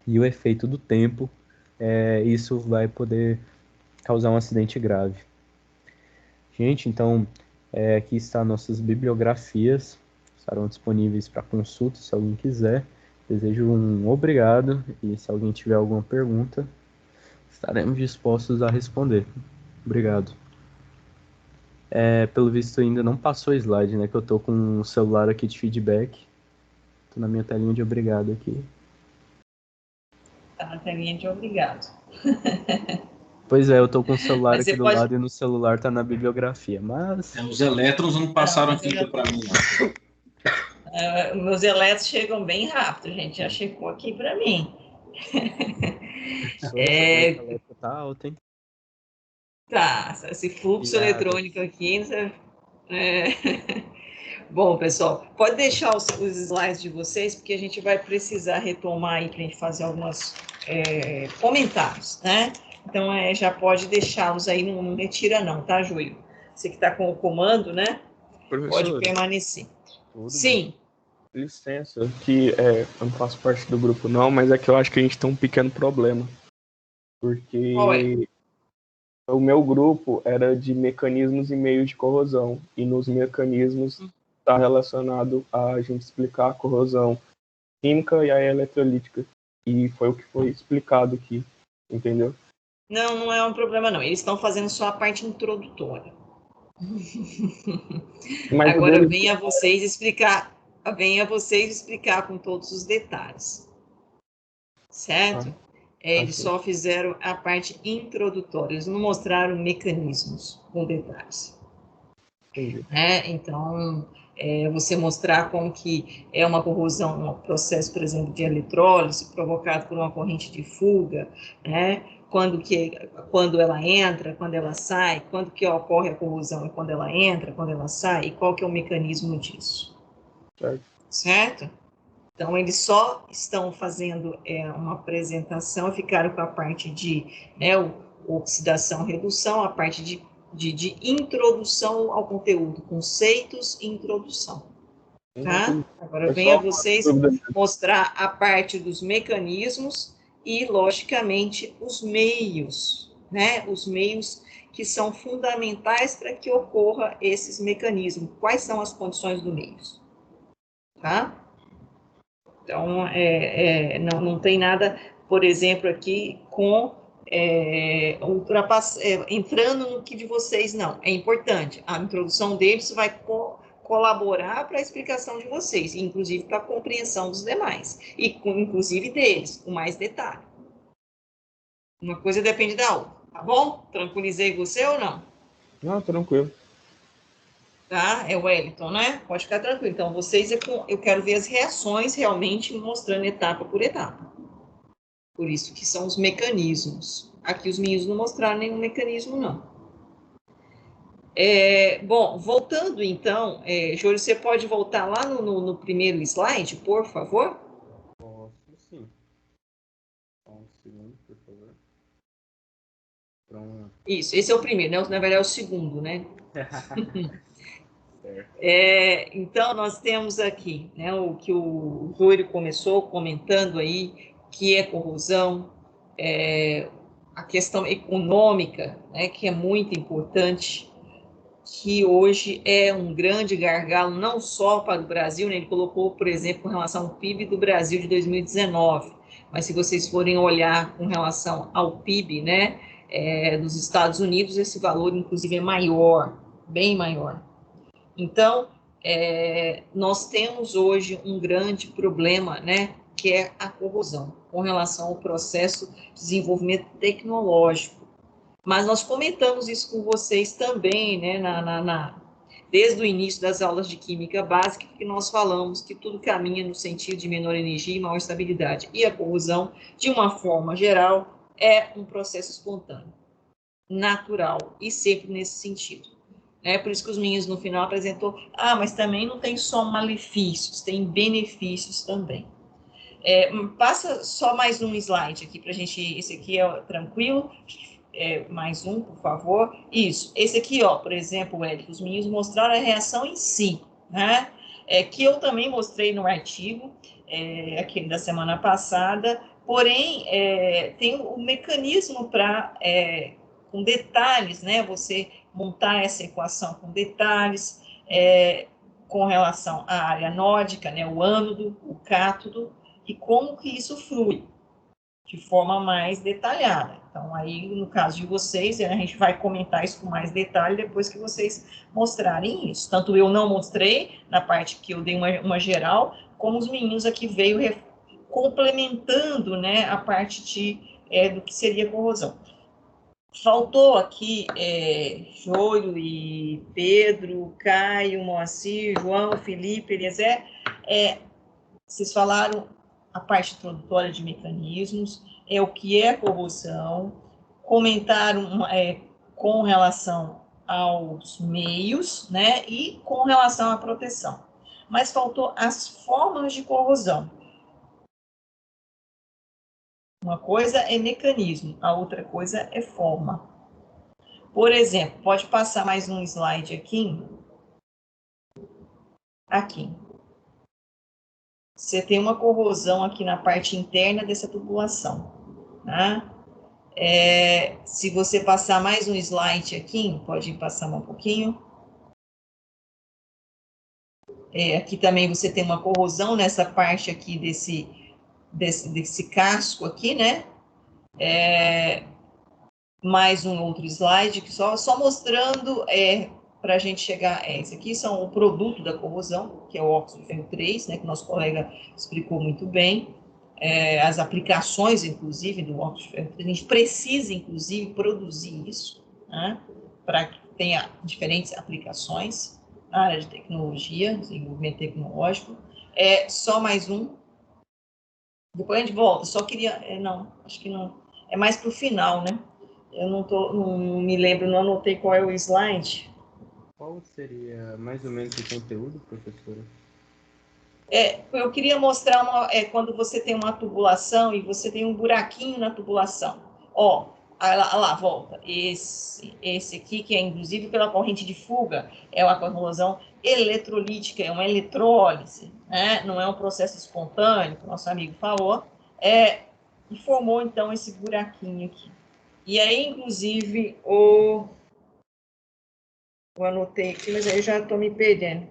e o efeito do tempo, isso vai poder causar um acidente grave. Gente, então, aqui está nossas bibliografias, estarão disponíveis para consulta, se alguém quiser. Desejo um obrigado e se alguém tiver alguma pergunta, estaremos dispostos a responder. Obrigado. Pelo visto ainda não passou o slide, né? Que eu estou com o celular aqui de feedback. Estou na minha telinha de obrigado aqui. Tá na telinha de obrigado. Pois é, eu estou com o celular Mas aqui você do pode... lado e no celular está na bibliografia, mas... Os elétrons não passaram aqui ainda para mim, não. Meus elétrons chegam bem rápido, gente. Já chegou aqui para mim. Tá alto, hein? Tá, esse fluxo eletrônico aqui. Bom, pessoal, pode deixar os slides de vocês, porque a gente vai precisar retomar aí para a gente fazer alguns comentários, né? Então, já pode deixá-los aí, não retira não, tá, Júlio? Você que está com o comando, né? Professor, pode permanecer. Tudo Sim. Bem. Licença, que eu não faço parte do grupo não, mas é que eu acho que a gente tem um pequeno problema. Porque o meu grupo era de mecanismos e meios de corrosão. E nos mecanismos está relacionado a gente explicar a corrosão química e a eletrolítica. E foi o que foi explicado aqui, entendeu? Não é um problema não. Eles estão fazendo só a parte introdutória. Mas agora venha vocês explicar com todos os detalhes. Certo? Eles só fizeram a parte introdutória, eles não mostraram mecanismos com detalhes. Então, você mostrar como que é uma corrosão, um processo, por exemplo, de eletrólise provocado por uma corrente de fuga, né? Quando ela entra, quando ela sai, quando que ocorre a corrosão e quando ela entra, quando ela sai, e qual que é o mecanismo disso. Certo? Então, eles só estão fazendo uma apresentação, ficaram com a parte de oxidação, redução, a parte de introdução ao conteúdo, conceitos e introdução. Tá? Agora, venha vocês mostrar a parte dos mecanismos e, logicamente, os meios, né? Os meios que são fundamentais para que ocorra esses mecanismos. Quais são as condições do meio? Tá? Então, não tem nada, por exemplo, aqui com entrando no que de vocês, não. É importante. A introdução deles vai colaborar para a explicação de vocês, inclusive para a compreensão dos demais, e inclusive deles, com mais detalhe. Uma coisa depende da outra, tá bom? Tranquilizei você ou não? Não, tranquilo. Tá? É o Wellington, né? Pode ficar tranquilo. Então, vocês, eu quero ver as reações realmente mostrando etapa por etapa. Por isso que são os mecanismos. Aqui os meninos não mostraram nenhum mecanismo, não. Bom, voltando então, Júlio, você pode voltar lá no primeiro slide, por favor? Posso, sim. Um segundo, por favor. Pronto. Isso, esse é o primeiro, né? Na verdade é o segundo, né? Então, nós temos aqui, né, o que o Júlio começou comentando aí, que é corrosão, a questão econômica, né, que é muito importante, que hoje é um grande gargalo, não só para o Brasil, né? Ele colocou, por exemplo, com relação ao PIB do Brasil de 2019, mas se vocês forem olhar com relação ao PIB, né, dos Estados Unidos, esse valor, inclusive, é maior, bem maior. Então, nós temos hoje um grande problema, né, que é a corrosão, com relação ao processo de desenvolvimento tecnológico. Mas nós comentamos isso com vocês também, né, desde o início das aulas de Química Básica, que nós falamos que tudo caminha no sentido de menor energia e maior estabilidade. E a corrosão, de uma forma geral, é um processo espontâneo, natural, e sempre nesse sentido. Por isso que os meninos no final apresentou, mas também não tem só malefícios, tem benefícios também. Passa só mais um slide aqui para a gente, esse aqui é tranquilo, mais um, por favor. Isso, esse aqui, por exemplo, Érico, os meninos mostraram a reação em si, né? Que eu também mostrei no artigo, aquele da semana passada, porém, tem um mecanismo para, com detalhes, né? Você montar essa equação com detalhes, com relação à área nórdica, né? O ânodo, o cátodo, e como que isso flui de forma mais detalhada. Então, aí, no caso de vocês, a gente vai comentar isso com mais detalhe depois que vocês mostrarem isso. Tanto eu não mostrei, na parte que eu dei uma geral, como os meninos aqui veio complementando, né, a parte do que seria corrosão. Faltou aqui Jôlio e Pedro, Caio, Moacir, João, Felipe, Eliezer. Vocês falaram a parte introdutória de mecanismos, o que é corrosão, comentaram com relação aos meios, né, e com relação à proteção. Mas faltou as formas de corrosão. Uma coisa é mecanismo, a outra coisa é forma. Por exemplo, pode passar mais um slide aqui. Aqui. Você tem uma corrosão aqui na parte interna dessa tubulação, tá? Se você passar mais um slide aqui, pode passar um pouquinho. Aqui também você tem uma corrosão nessa parte aqui desse casco aqui, né? Mais um outro slide, que só mostrando para a gente chegar. Esse aqui são o produto da corrosão, que é o óxido de ferro 3, né, que nosso colega explicou muito bem. As aplicações, inclusive, do óxido de ferro 3. A gente precisa, inclusive, produzir isso, né, para que tenha diferentes aplicações na área de tecnologia, desenvolvimento tecnológico. Só mais um. Depois a gente volta. Só queria... não, acho que não. É mais para o final, né? Eu não me lembro, não anotei qual é o slide. Qual seria mais ou menos o conteúdo, professora? Eu queria mostrar quando você tem uma tubulação e você tem um buraquinho na tubulação. Lá, volta. Esse aqui, que é inclusive pela corrente de fuga, é uma corrosão eletrolítica, é uma eletrólise, né? Não é um processo espontâneo, que o nosso amigo falou, e formou, então, esse buraquinho aqui. E aí, inclusive, eu anotei aqui, mas aí eu já estou me perdendo.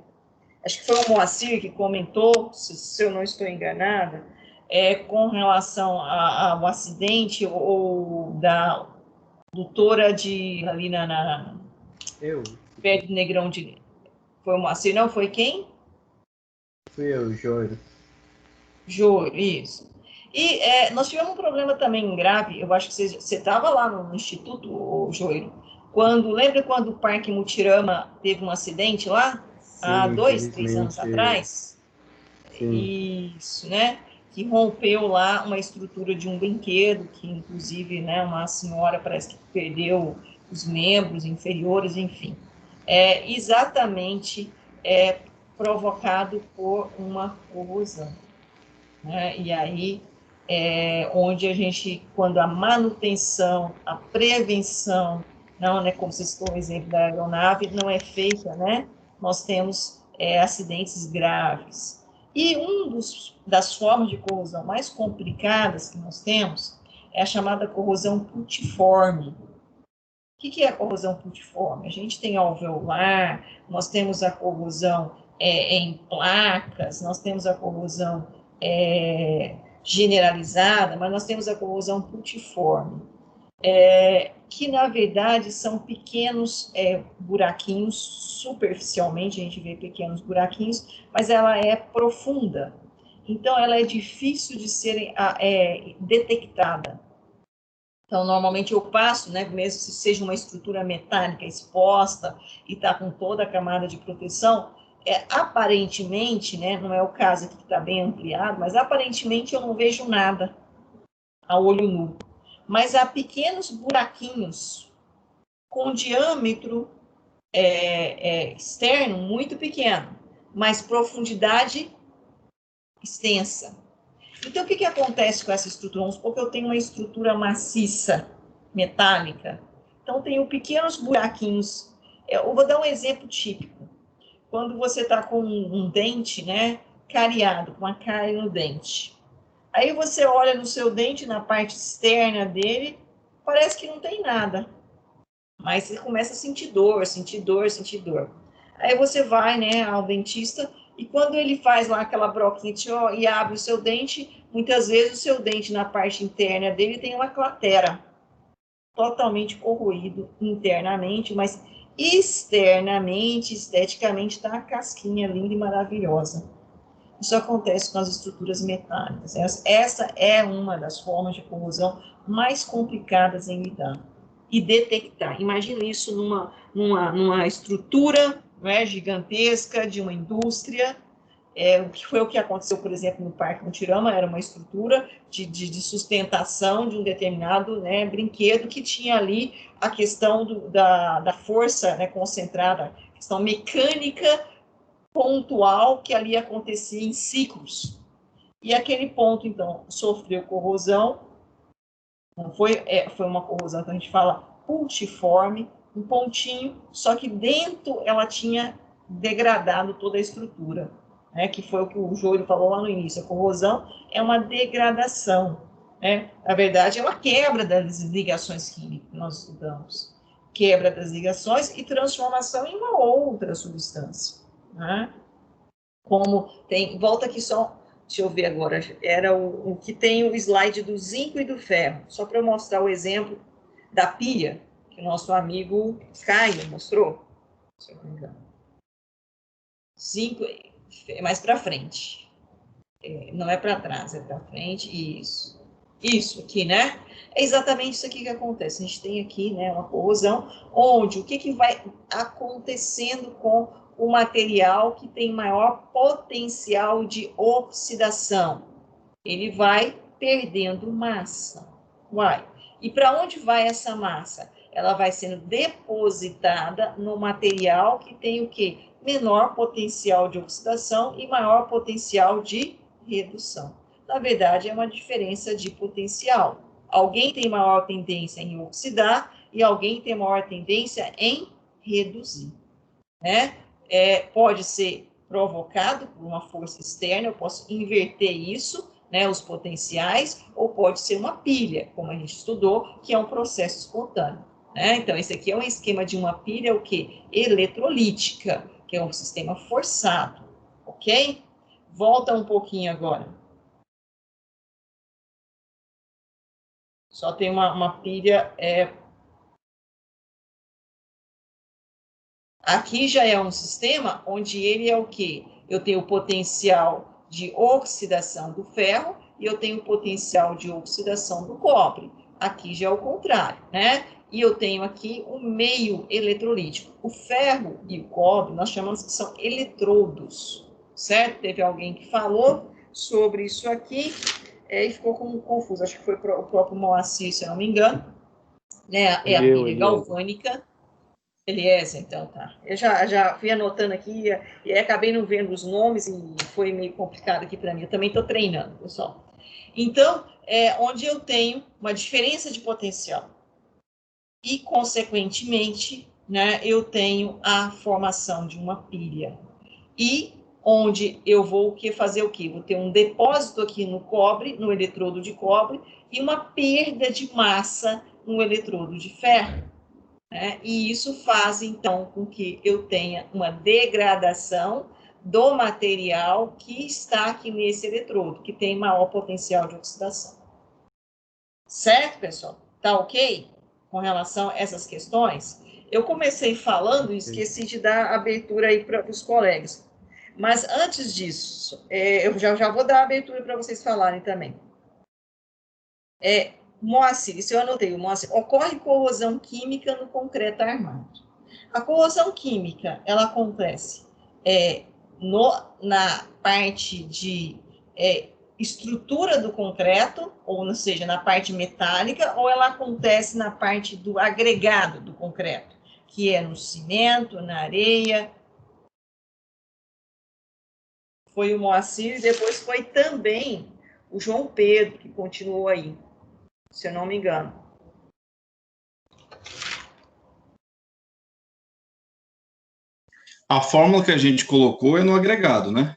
Acho que foi o Moacir que comentou, se eu não estou enganada, com relação ao acidente ou da doutora ali perto do Negrão de... Foi o Moacir, não? Foi quem? Fui eu, Jôlio. Jôlio, isso. E nós tivemos um problema também grave, eu acho que você estava lá no Instituto, Jôlio, lembra quando o Parque Mutirama teve um acidente lá? Sim, há 2, 3 anos atrás? Sim. Isso, né? Que rompeu lá uma estrutura de um brinquedo, que inclusive, né, uma senhora parece que perdeu os membros inferiores, enfim. Exatamente provocado por uma corrosão, né? E aí, onde a gente, quando a manutenção, a prevenção, não, né, como vocês citou o exemplo da aeronave, não é feita, né, nós temos acidentes graves. E das formas de corrosão mais complicadas que nós temos é a chamada corrosão putiforme, que é a corrosão puntiforme? A gente tem alveolar, nós temos a corrosão em placas, nós temos a corrosão generalizada, mas nós temos a corrosão puntiforme, que na verdade são pequenos buraquinhos, superficialmente a gente vê pequenos buraquinhos, mas ela é profunda, então ela é difícil de ser detectada. Então, normalmente eu passo, né, mesmo se seja uma estrutura metálica exposta e está com toda a camada de proteção, aparentemente, né, não é o caso aqui que está bem ampliado, mas aparentemente eu não vejo nada a olho nu. Mas há pequenos buraquinhos com diâmetro externo muito pequeno, mas profundidade extensa. Então, o que acontece com essa estrutura? Vamos supor que eu tenho uma estrutura maciça, metálica. Então, tenho pequenos buraquinhos. Eu vou dar um exemplo típico. Quando você está com um dente, né, cariado, com uma cárie no dente. Aí você olha no seu dente, na parte externa dele, parece que não tem nada. Mas você começa a sentir dor, sentir dor, sentir dor. Aí você vai, né, ao dentista, e quando ele faz lá aquela broquinha e abre o seu dente, muitas vezes o seu dente na parte interna dele tem uma cratera, totalmente corroído internamente, mas externamente, esteticamente, está a casquinha linda e maravilhosa. Isso acontece com as estruturas metálicas. Essa é uma das formas de corrosão mais complicadas em lidar e detectar. Imagina isso numa estrutura, né, gigantesca de uma indústria, que foi o que aconteceu, por exemplo, no Parque Mutirama. Era uma estrutura de sustentação de um determinado, né, brinquedo, que tinha ali a questão da força, né, concentrada, a questão mecânica pontual que ali acontecia em ciclos. E aquele ponto, então, sofreu corrosão, não foi uma corrosão que a gente fala puntiforme, um pontinho, só que dentro ela tinha degradado toda a estrutura, né, que foi o que o Júlio falou lá no início. A corrosão é uma degradação, né? Na verdade, é uma quebra das ligações químicas que nós estudamos, quebra das ligações e transformação em uma outra substância, né? Como tem, volta aqui só, deixa eu ver agora, era o que tem o slide do zinco e do ferro, só para eu mostrar o exemplo da pia, que o nosso amigo Caio mostrou, se eu não me engano. Zinco é mais para frente, não é para trás, é para frente, isso aqui, né? É exatamente isso aqui que acontece. A gente tem aqui, né, uma corrosão, onde o que vai acontecendo com o material que tem maior potencial de oxidação? Ele vai perdendo massa. E para onde vai essa massa? Ela vai sendo depositada no material que tem o quê? Menor potencial de oxidação e maior potencial de redução. Na verdade, é uma diferença de potencial. Alguém tem maior tendência em oxidar e alguém tem maior tendência em reduzir, né? Pode ser provocado por uma força externa, eu posso inverter isso, né, os potenciais, ou pode ser uma pilha, como a gente estudou, que é um processo espontâneo, né? Então, esse aqui é um esquema de uma pilha, o quê? Eletrolítica, que é um sistema forçado, ok? Volta um pouquinho agora. Só tem uma pilha... Aqui já é um sistema onde ele é o quê? Eu tenho o potencial de oxidação do ferro e eu tenho o potencial de oxidação do cobre. Aqui já é o contrário, né? E eu tenho aqui o meio eletrolítico. O ferro e o cobre, nós chamamos que são eletrodos, certo? Teve alguém que falou sobre isso aqui e ficou confuso. Acho que foi o próprio Moacir, se eu não me engano. Né? É a pilha galvânica. Eliezer, então tá. Eu já fui anotando aqui e acabei não vendo os nomes e foi meio complicado aqui para mim. Eu também estou treinando, pessoal. Então, onde eu tenho uma diferença de potencial e, consequentemente, né, eu tenho a formação de uma pilha. E onde eu vou fazer o quê? Vou ter um depósito aqui no cobre, no eletrodo de cobre, e uma perda de massa no eletrodo de ferro. né? E isso faz, então, com que eu tenha uma degradação do material que está aqui nesse eletrodo, que tem maior potencial de oxidação. Certo, pessoal? Tá ok? Com relação a essas questões? Eu comecei falando e esqueci de dar abertura aí para os colegas. Mas antes disso, eu já vou dar abertura para vocês falarem também. Moacir, isso eu anotei, Moacir, ocorre corrosão química no concreto armado. A corrosão química, ela acontece na parte de estrutura do concreto, ou seja, na parte metálica, ou ela acontece na parte do agregado do concreto, que é no cimento, na areia. Foi o Moacir, e depois foi também o João Pedro, que continuou aí, se eu não me engano. A fórmula que a gente colocou é no agregado, né?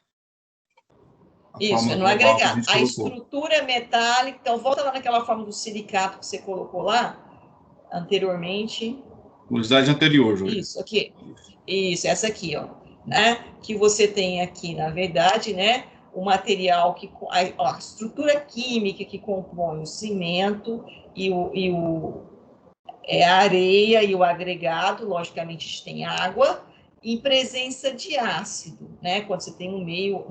Isso, é no agregado. A estrutura metálica, então volta lá naquela fórmula do silicato que você colocou lá, anteriormente. No slide anterior, Júlio. Isso, aqui. Isso, essa aqui, ó. Né? Que você tem aqui, na verdade, né? O material que... a estrutura química que compõe o cimento e a areia e o agregado, logicamente, a gente tem água, em presença de ácido, né? Quando você tem um meio,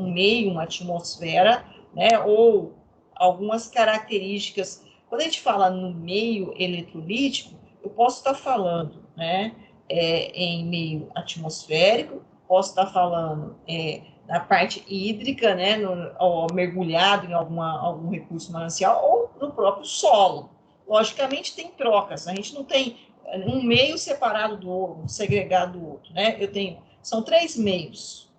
uma atmosfera, né? Ou algumas características. Quando a gente fala no meio eletrolítico, eu posso estar falando, né? Em meio atmosférico, posso estar falando na parte hídrica, né? Ou mergulhado em algum recurso manancial, ou no próprio solo. Logicamente, tem trocas. A gente não tem um meio separado do outro, segregado do outro, né? São 3 meios: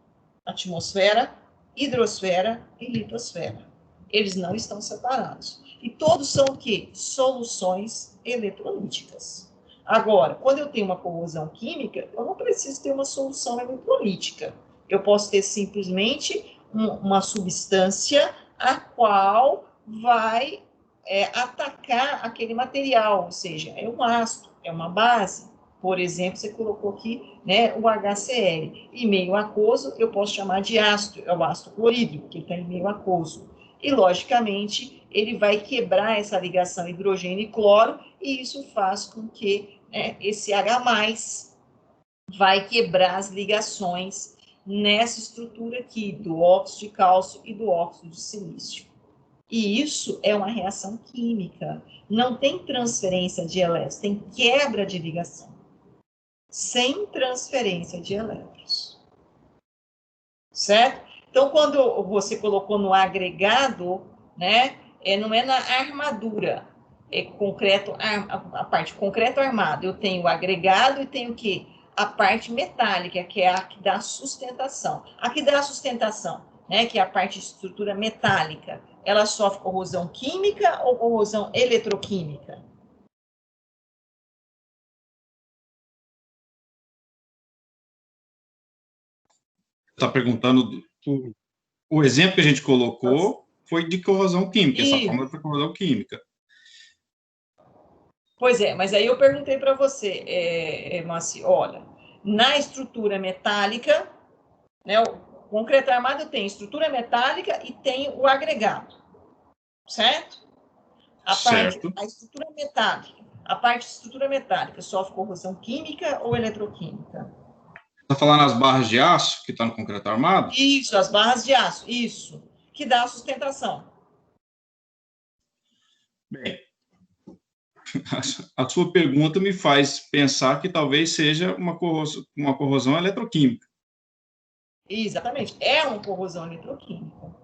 atmosfera, hidrosfera e litosfera. Eles não estão separados. E todos são o quê? Soluções eletrolíticas. Agora, quando eu tenho uma corrosão química, eu não preciso ter uma solução eletrolítica. Eu posso ter simplesmente uma substância a qual vai atacar aquele material, ou seja, é um ácido, é uma base. Por exemplo, você colocou aqui, né, o HCl. E meio aquoso, eu posso chamar de ácido, é o ácido clorídrico, que está em meio aquoso. E, logicamente, ele vai quebrar essa ligação hidrogênio e cloro, e isso faz com que esse H+, vai quebrar as ligações nessa estrutura aqui, do óxido de cálcio e do óxido de silício. E isso é uma reação química. Não tem transferência de elétrons, tem quebra de ligação. Sem transferência de elétrons. Certo? Então, quando você colocou no agregado, né, não é na armadura, concreto, a parte concreto armado. Eu tenho o agregado e tenho o quê? A parte metálica, que é a que dá sustentação. A que dá sustentação, né, que é a parte de estrutura metálica. Ela sofre corrosão química ou corrosão eletroquímica? Está perguntando... O exemplo que a gente colocou foi de corrosão química. Essa fórmula foi corrosão química. Pois é, mas aí eu perguntei para você, Massi, olha, na estrutura metálica, né, o concreto armado tem estrutura metálica e tem o agregado, certo? A parte de estrutura metálica sofre corrosão química ou eletroquímica? Está falando as barras de aço que está no concreto armado? Isso, as barras de aço, isso, que dá a sustentação. Bem, a sua pergunta me faz pensar que talvez seja uma corrosão eletroquímica. Exatamente, é uma corrosão eletroquímica.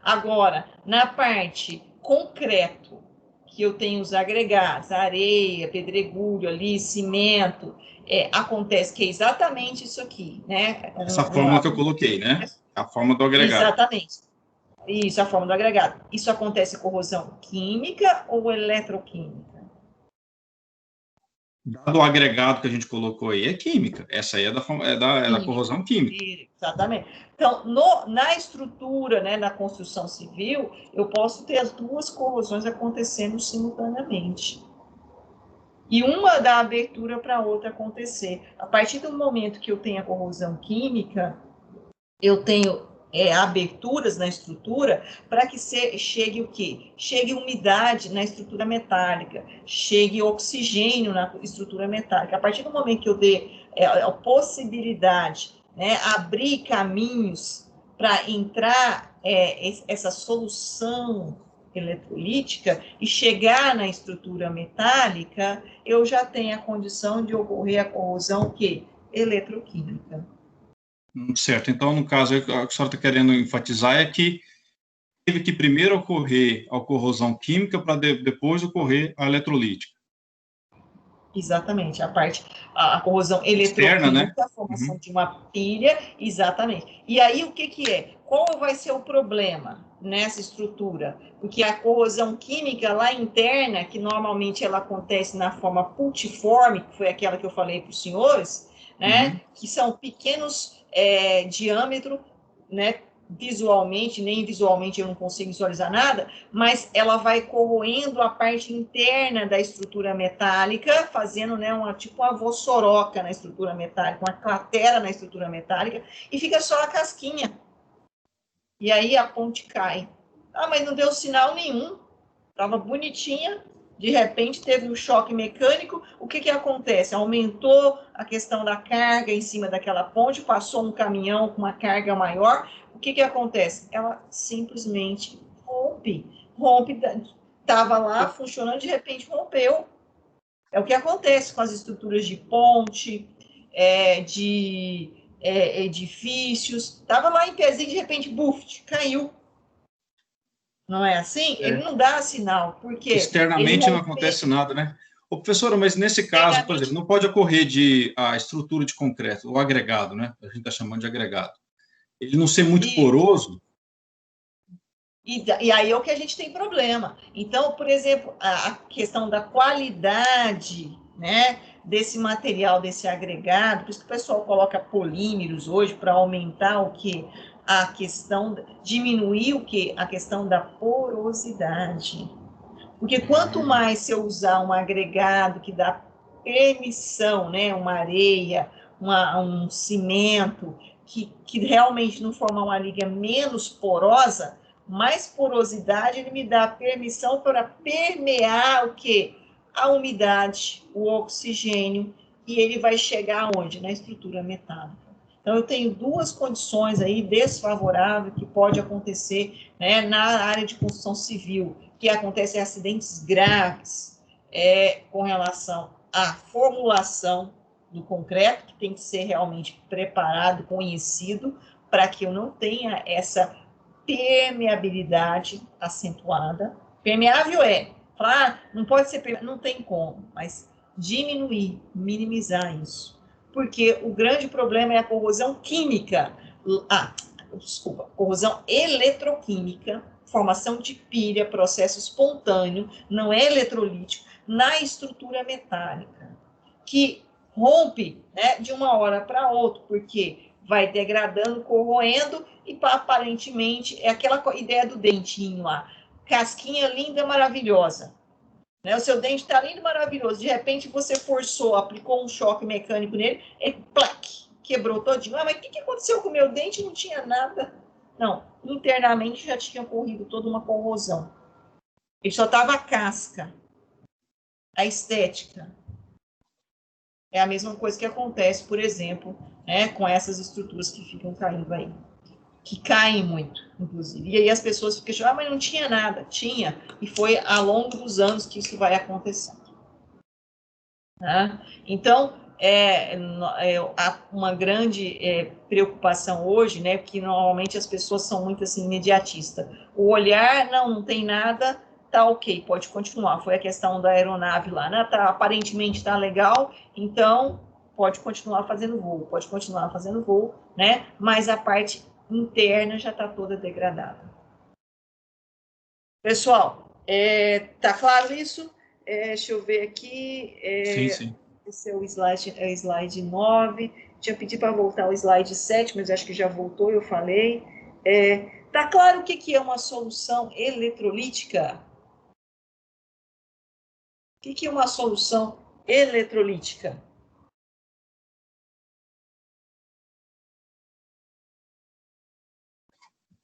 Agora, na parte concreto, que eu tenho os agregados, areia, pedregulho ali, cimento, acontece que é exatamente isso aqui, né? Essa fórmula que eu coloquei, né? A forma do agregado. Exatamente. Isso, a forma do agregado. Isso acontece corrosão química ou eletroquímica? Dado o agregado que a gente colocou aí, é química. Essa aí é da corrosão química. Exatamente. Então, na estrutura, né, na construção civil, eu posso ter as duas corrosões acontecendo simultaneamente. E uma dá abertura para a outra acontecer. A partir do momento que eu tenho a corrosão química, eu tenho aberturas na estrutura para que chegue o quê? Chegue umidade na estrutura metálica, chegue oxigênio na estrutura metálica. A partir do momento que eu dê a possibilidade, né, abrir caminhos para entrar essa solução eletrolítica e chegar na estrutura metálica, eu já tenho a condição de ocorrer a corrosão o quê? Eletroquímica. Certo. Então, no caso, o que a senhora está querendo enfatizar é que teve que primeiro ocorrer a corrosão química para depois ocorrer a eletrolítica. Exatamente, a corrosão eletroquímica, externa, né? A formação de uma pilha, exatamente. E aí, o que é? Qual vai ser o problema nessa estrutura? Porque a corrosão química lá interna, que normalmente ela acontece na forma pultiforme, que foi aquela que eu falei para os senhores, né? Que são pequenos diâmetro, né? Visualmente, nem visualmente eu não consigo visualizar nada, mas ela vai corroendo a parte interna da estrutura metálica, fazendo, né, tipo uma vossoroca na estrutura metálica, uma cratera na estrutura metálica, e fica só a casquinha. E aí a ponte cai. Ah, mas não deu sinal nenhum. Estava bonitinha, de repente teve um choque mecânico. O que acontece? Aumentou a questão da carga em cima daquela ponte, passou um caminhão com uma carga maior. O que acontece? Ela simplesmente rompe, estava lá funcionando, de repente rompeu. É o que acontece com as estruturas de ponte, de edifícios. Estava lá em pezinho, de repente, buf, caiu. Não é assim? Ele não dá sinal, porque externamente não acontece nada, né? Ô, professora, mas nesse caso, por exemplo, não pode ocorrer a estrutura de concreto, o agregado, né? A gente está chamando de agregado. Ele não ser muito poroso. E aí é o que a gente tem problema. Então, por exemplo, a questão da qualidade, né, desse material, desse agregado, por isso que o pessoal coloca polímeros hoje para aumentar o quê? A questão, diminuir o quê? A questão da porosidade. Porque quanto mais se eu usar um agregado que dá permissão, né, uma areia, um cimento, que realmente não formar uma liga menos porosa, mais porosidade ele me dá permissão para permear o quê? A umidade, o oxigênio, e ele vai chegar aonde? Na estrutura metálica. Então, eu tenho duas condições aí desfavoráveis que pode acontecer, né, na área de construção civil, que acontecem acidentes graves com relação à formulação do concreto, que tem que ser realmente preparado, conhecido, para que eu não tenha essa permeabilidade acentuada. Permeável não pode ser permeável, não tem como, mas diminuir, minimizar isso. Porque o grande problema é a corrosão química, corrosão eletroquímica, formação de pilha, processo espontâneo, não é eletrolítico, na estrutura metálica, que rompe, né, de uma hora para outra, porque vai degradando, corroendo, e aparentemente é aquela ideia do dentinho lá, casquinha linda, maravilhosa. Né? O seu dente está lindo, maravilhoso. De repente, você forçou, aplicou um choque mecânico nele, ele quebrou todinho. Ah, mas o que aconteceu com o meu dente? Não tinha nada. Não, internamente já tinha ocorrido toda uma corrosão. Ele só estava a casca. A estética. É a mesma coisa que acontece, por exemplo, né, com essas estruturas que ficam caindo aí. Que caem muito, inclusive. E aí as pessoas ficam achando, mas não tinha nada. Tinha, e foi ao longo dos anos que isso vai acontecendo. Tá? Então, há uma grande preocupação hoje, né, porque normalmente as pessoas são muito assim, imediatistas. O olhar, não tem nada, tá ok, pode continuar. Foi a questão da aeronave lá, né? Aparentemente tá legal, então pode continuar fazendo voo, né? Mas a parte interna já está toda degradada. Pessoal, tá claro isso? Deixa eu ver aqui. Sim. Esse é o slide 9. Tinha pedido para voltar ao slide 7, mas acho que já voltou, eu falei. Tá claro o que é uma solução eletrolítica? O que é uma solução eletrolítica?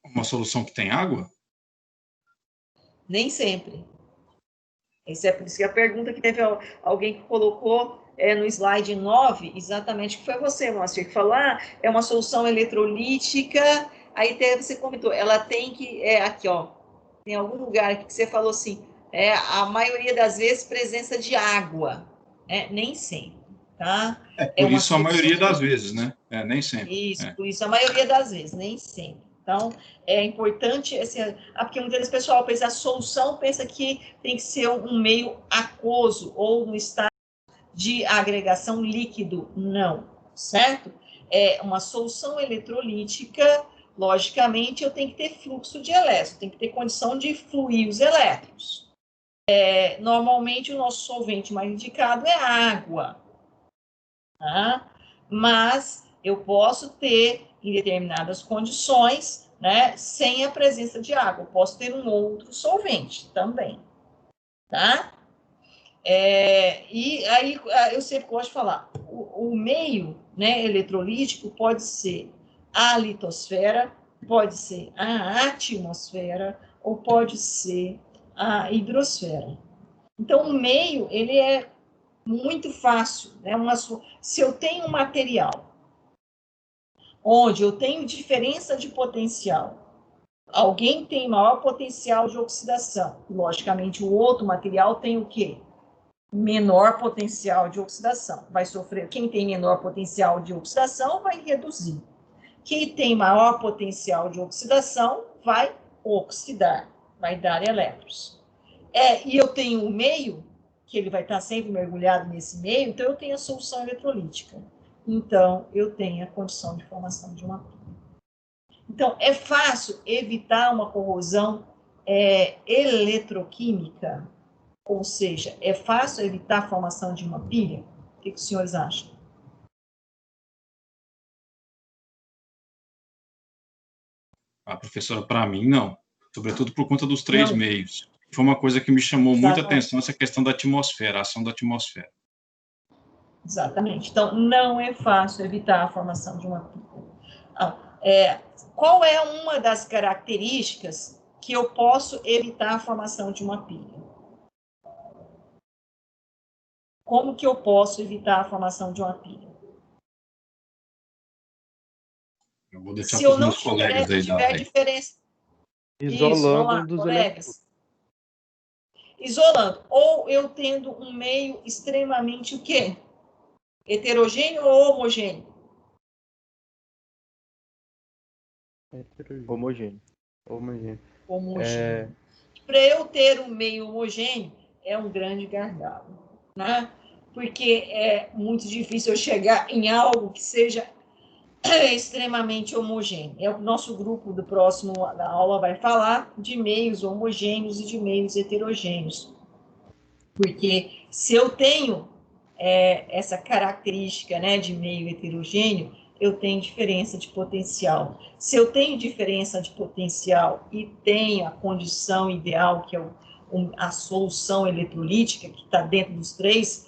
Uma solução que tem água? Nem sempre. Essa é por isso que a pergunta que teve alguém que colocou no slide 9, exatamente, que foi você, Moacir, que falou, é uma solução eletrolítica, aí você comentou, ela tem que, aqui, ó, tem algum lugar aqui que você falou assim, a maioria das vezes presença de água, nem sempre, tá? Por isso a maioria das vezes, né? Nem sempre. Isso, por isso a maioria das vezes, nem sempre. Então, é importante, assim, porque muitas vezes o pessoal pensa, a solução pensa que tem que ser um meio aquoso ou no estado de agregação líquido. Não, certo? É uma solução eletrolítica, logicamente, eu tenho que ter fluxo de elétrons, tem que ter condição de fluir os elétrons. Normalmente, o nosso solvente mais indicado é a água, tá? Mas eu posso ter, em determinadas condições, né, sem a presença de água. Eu posso ter um outro solvente também, tá? E aí, eu sempre gosto de falar, o meio, né, eletrolítico pode ser a litosfera, pode ser a atmosfera, ou pode ser a hidrosfera. Então, o meio, ele é muito fácil, né? Se eu tenho um material onde eu tenho diferença de potencial, alguém tem maior potencial de oxidação, logicamente o outro material tem o quê? Menor potencial de oxidação. Vai sofrer, quem tem menor potencial de oxidação vai reduzir. Quem tem maior potencial de oxidação vai oxidar, vai dar elétrons. E eu tenho o meio, que ele vai estar sempre mergulhado nesse meio, então eu tenho a solução eletrolítica. Então, eu tenho a condição de formação de uma pilha. Então, é fácil evitar uma corrosão eletroquímica, ou seja, é fácil evitar a formação de uma pilha? O que os senhores acham? Professora, para mim, não. Sobretudo por conta dos três meios. Foi uma coisa que me chamou muita atenção, essa questão da atmosfera, a ação da atmosfera. Exatamente. Então, não é fácil evitar a formação de uma pilha. Qual é uma das características que eu posso evitar a formação de uma pilha? Como que eu posso evitar a formação de uma pilha? Eu vou deixar para os meus colegas aí. Se eu não tiver diferença... Isolando dos colegas. Isolando. Ou eu tendo um meio extremamente o quê? Heterogêneo ou homogêneo? Homogêneo. Para eu ter um meio homogêneo, é um grande gargalo, né? Porque é muito difícil eu chegar em algo que seja extremamente homogêneo. O nosso grupo do próximo da aula vai falar de meios homogêneos e de meios heterogêneos. Porque se eu tenho essa característica, né, de meio heterogêneo, eu tenho diferença de potencial. Se eu tenho diferença de potencial e tenho a condição ideal, que é a solução eletrolítica, que está dentro dos três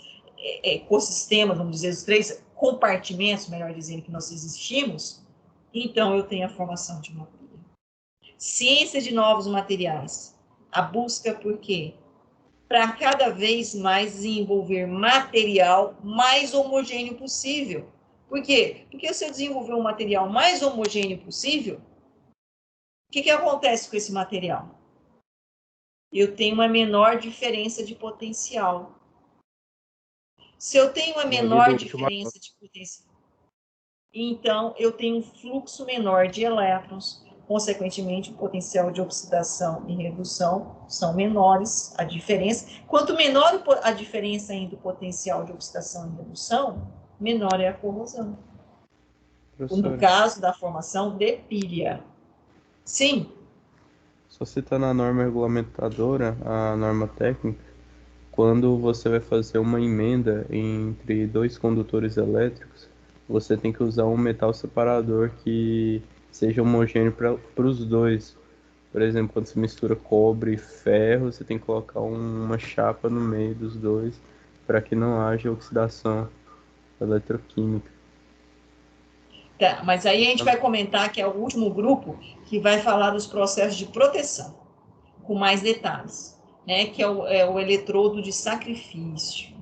ecossistemas, vamos dizer, os três compartimentos, melhor dizendo, que nós existimos, então eu tenho a formação de uma pilha. Ciência de novos materiais. A busca por quê? Para cada vez mais desenvolver material mais homogêneo possível. Por quê? Porque se eu desenvolver um material mais homogêneo possível, o que acontece com esse material? Eu tenho uma menor diferença de potencial. Se eu tenho uma menor diferença de potencial, então eu tenho um fluxo menor de elétrons, consequentemente o potencial de oxidação e redução são menores, a diferença. Quanto menor a diferença entre o potencial de oxidação e redução, menor é a corrosão. No caso da formação de pilha. Sim? Só citando a norma regulamentadora, a norma técnica, quando você vai fazer uma emenda entre dois condutores elétricos, você tem que usar um metal separador que seja homogêneo para os dois. Por exemplo, quando você mistura cobre e ferro, você tem que colocar uma chapa no meio dos dois para que não haja oxidação eletroquímica. Tá, mas aí a gente vai comentar que é o último grupo que vai falar dos processos de proteção, com mais detalhes, né? Que é o eletrodo de sacrifício,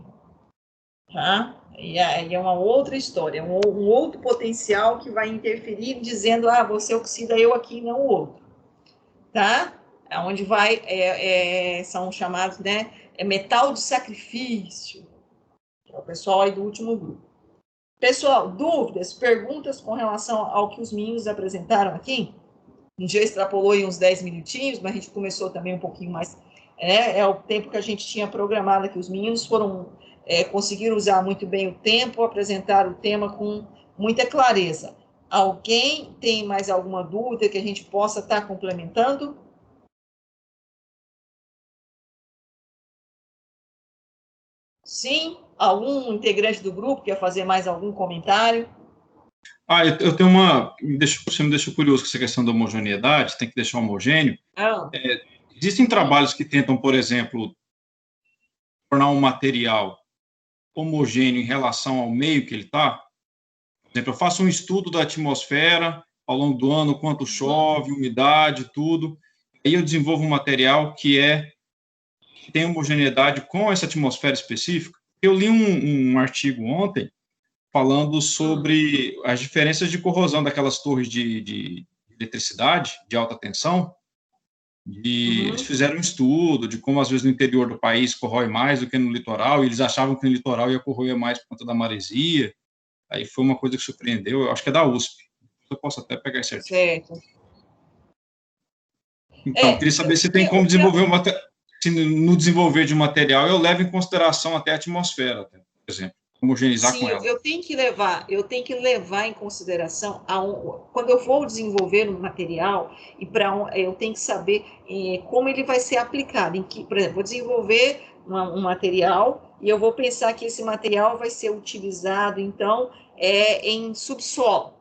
tá? E aí é uma outra história, um outro potencial que vai interferir dizendo, você oxida eu aqui, não o outro, tá? Onde vai, são chamados, né? Metal de sacrifício, que é o pessoal aí do último grupo. Pessoal, dúvidas, perguntas com relação ao que os meninos apresentaram aqui? Um dia extrapolou em uns 10 minutinhos, mas a gente começou também um pouquinho mais. É o tempo que a gente tinha programado aqui. Os meninos conseguiram usar muito bem o tempo, apresentaram o tema com muita clareza. Alguém tem mais alguma dúvida que a gente possa estar complementando? Sim? Algum integrante do grupo quer fazer mais algum comentário? Eu tenho você me deixou curioso com essa questão da homogeneidade, tem que deixar homogêneo. Existem trabalhos que tentam, por exemplo, tornar um material homogêneo em relação ao meio que ele está. Por exemplo, eu faço um estudo da atmosfera ao longo do ano, quanto chove, umidade, tudo. Aí eu desenvolvo um material que tem homogeneidade com essa atmosfera específica. Eu li um artigo ontem falando sobre as diferenças de corrosão daquelas torres de eletricidade de alta tensão. Eles fizeram um estudo de como, às vezes, no interior do país corrói mais do que no litoral, e eles achavam que no litoral ia corroer mais por conta da maresia. Aí foi uma coisa que surpreendeu, eu acho que é da USP. Eu posso até pegar esse artigo. Certo. Então, queria saber se tem como desenvolver se no desenvolver de material eu levo em consideração até a atmosfera, por exemplo, homogeneizar com ela. Eu tenho que levar em consideração quando eu for desenvolver um material eu tenho que saber como ele vai ser aplicado. Por exemplo, vou desenvolver um material e eu vou pensar que esse material vai ser utilizado então em subsolo,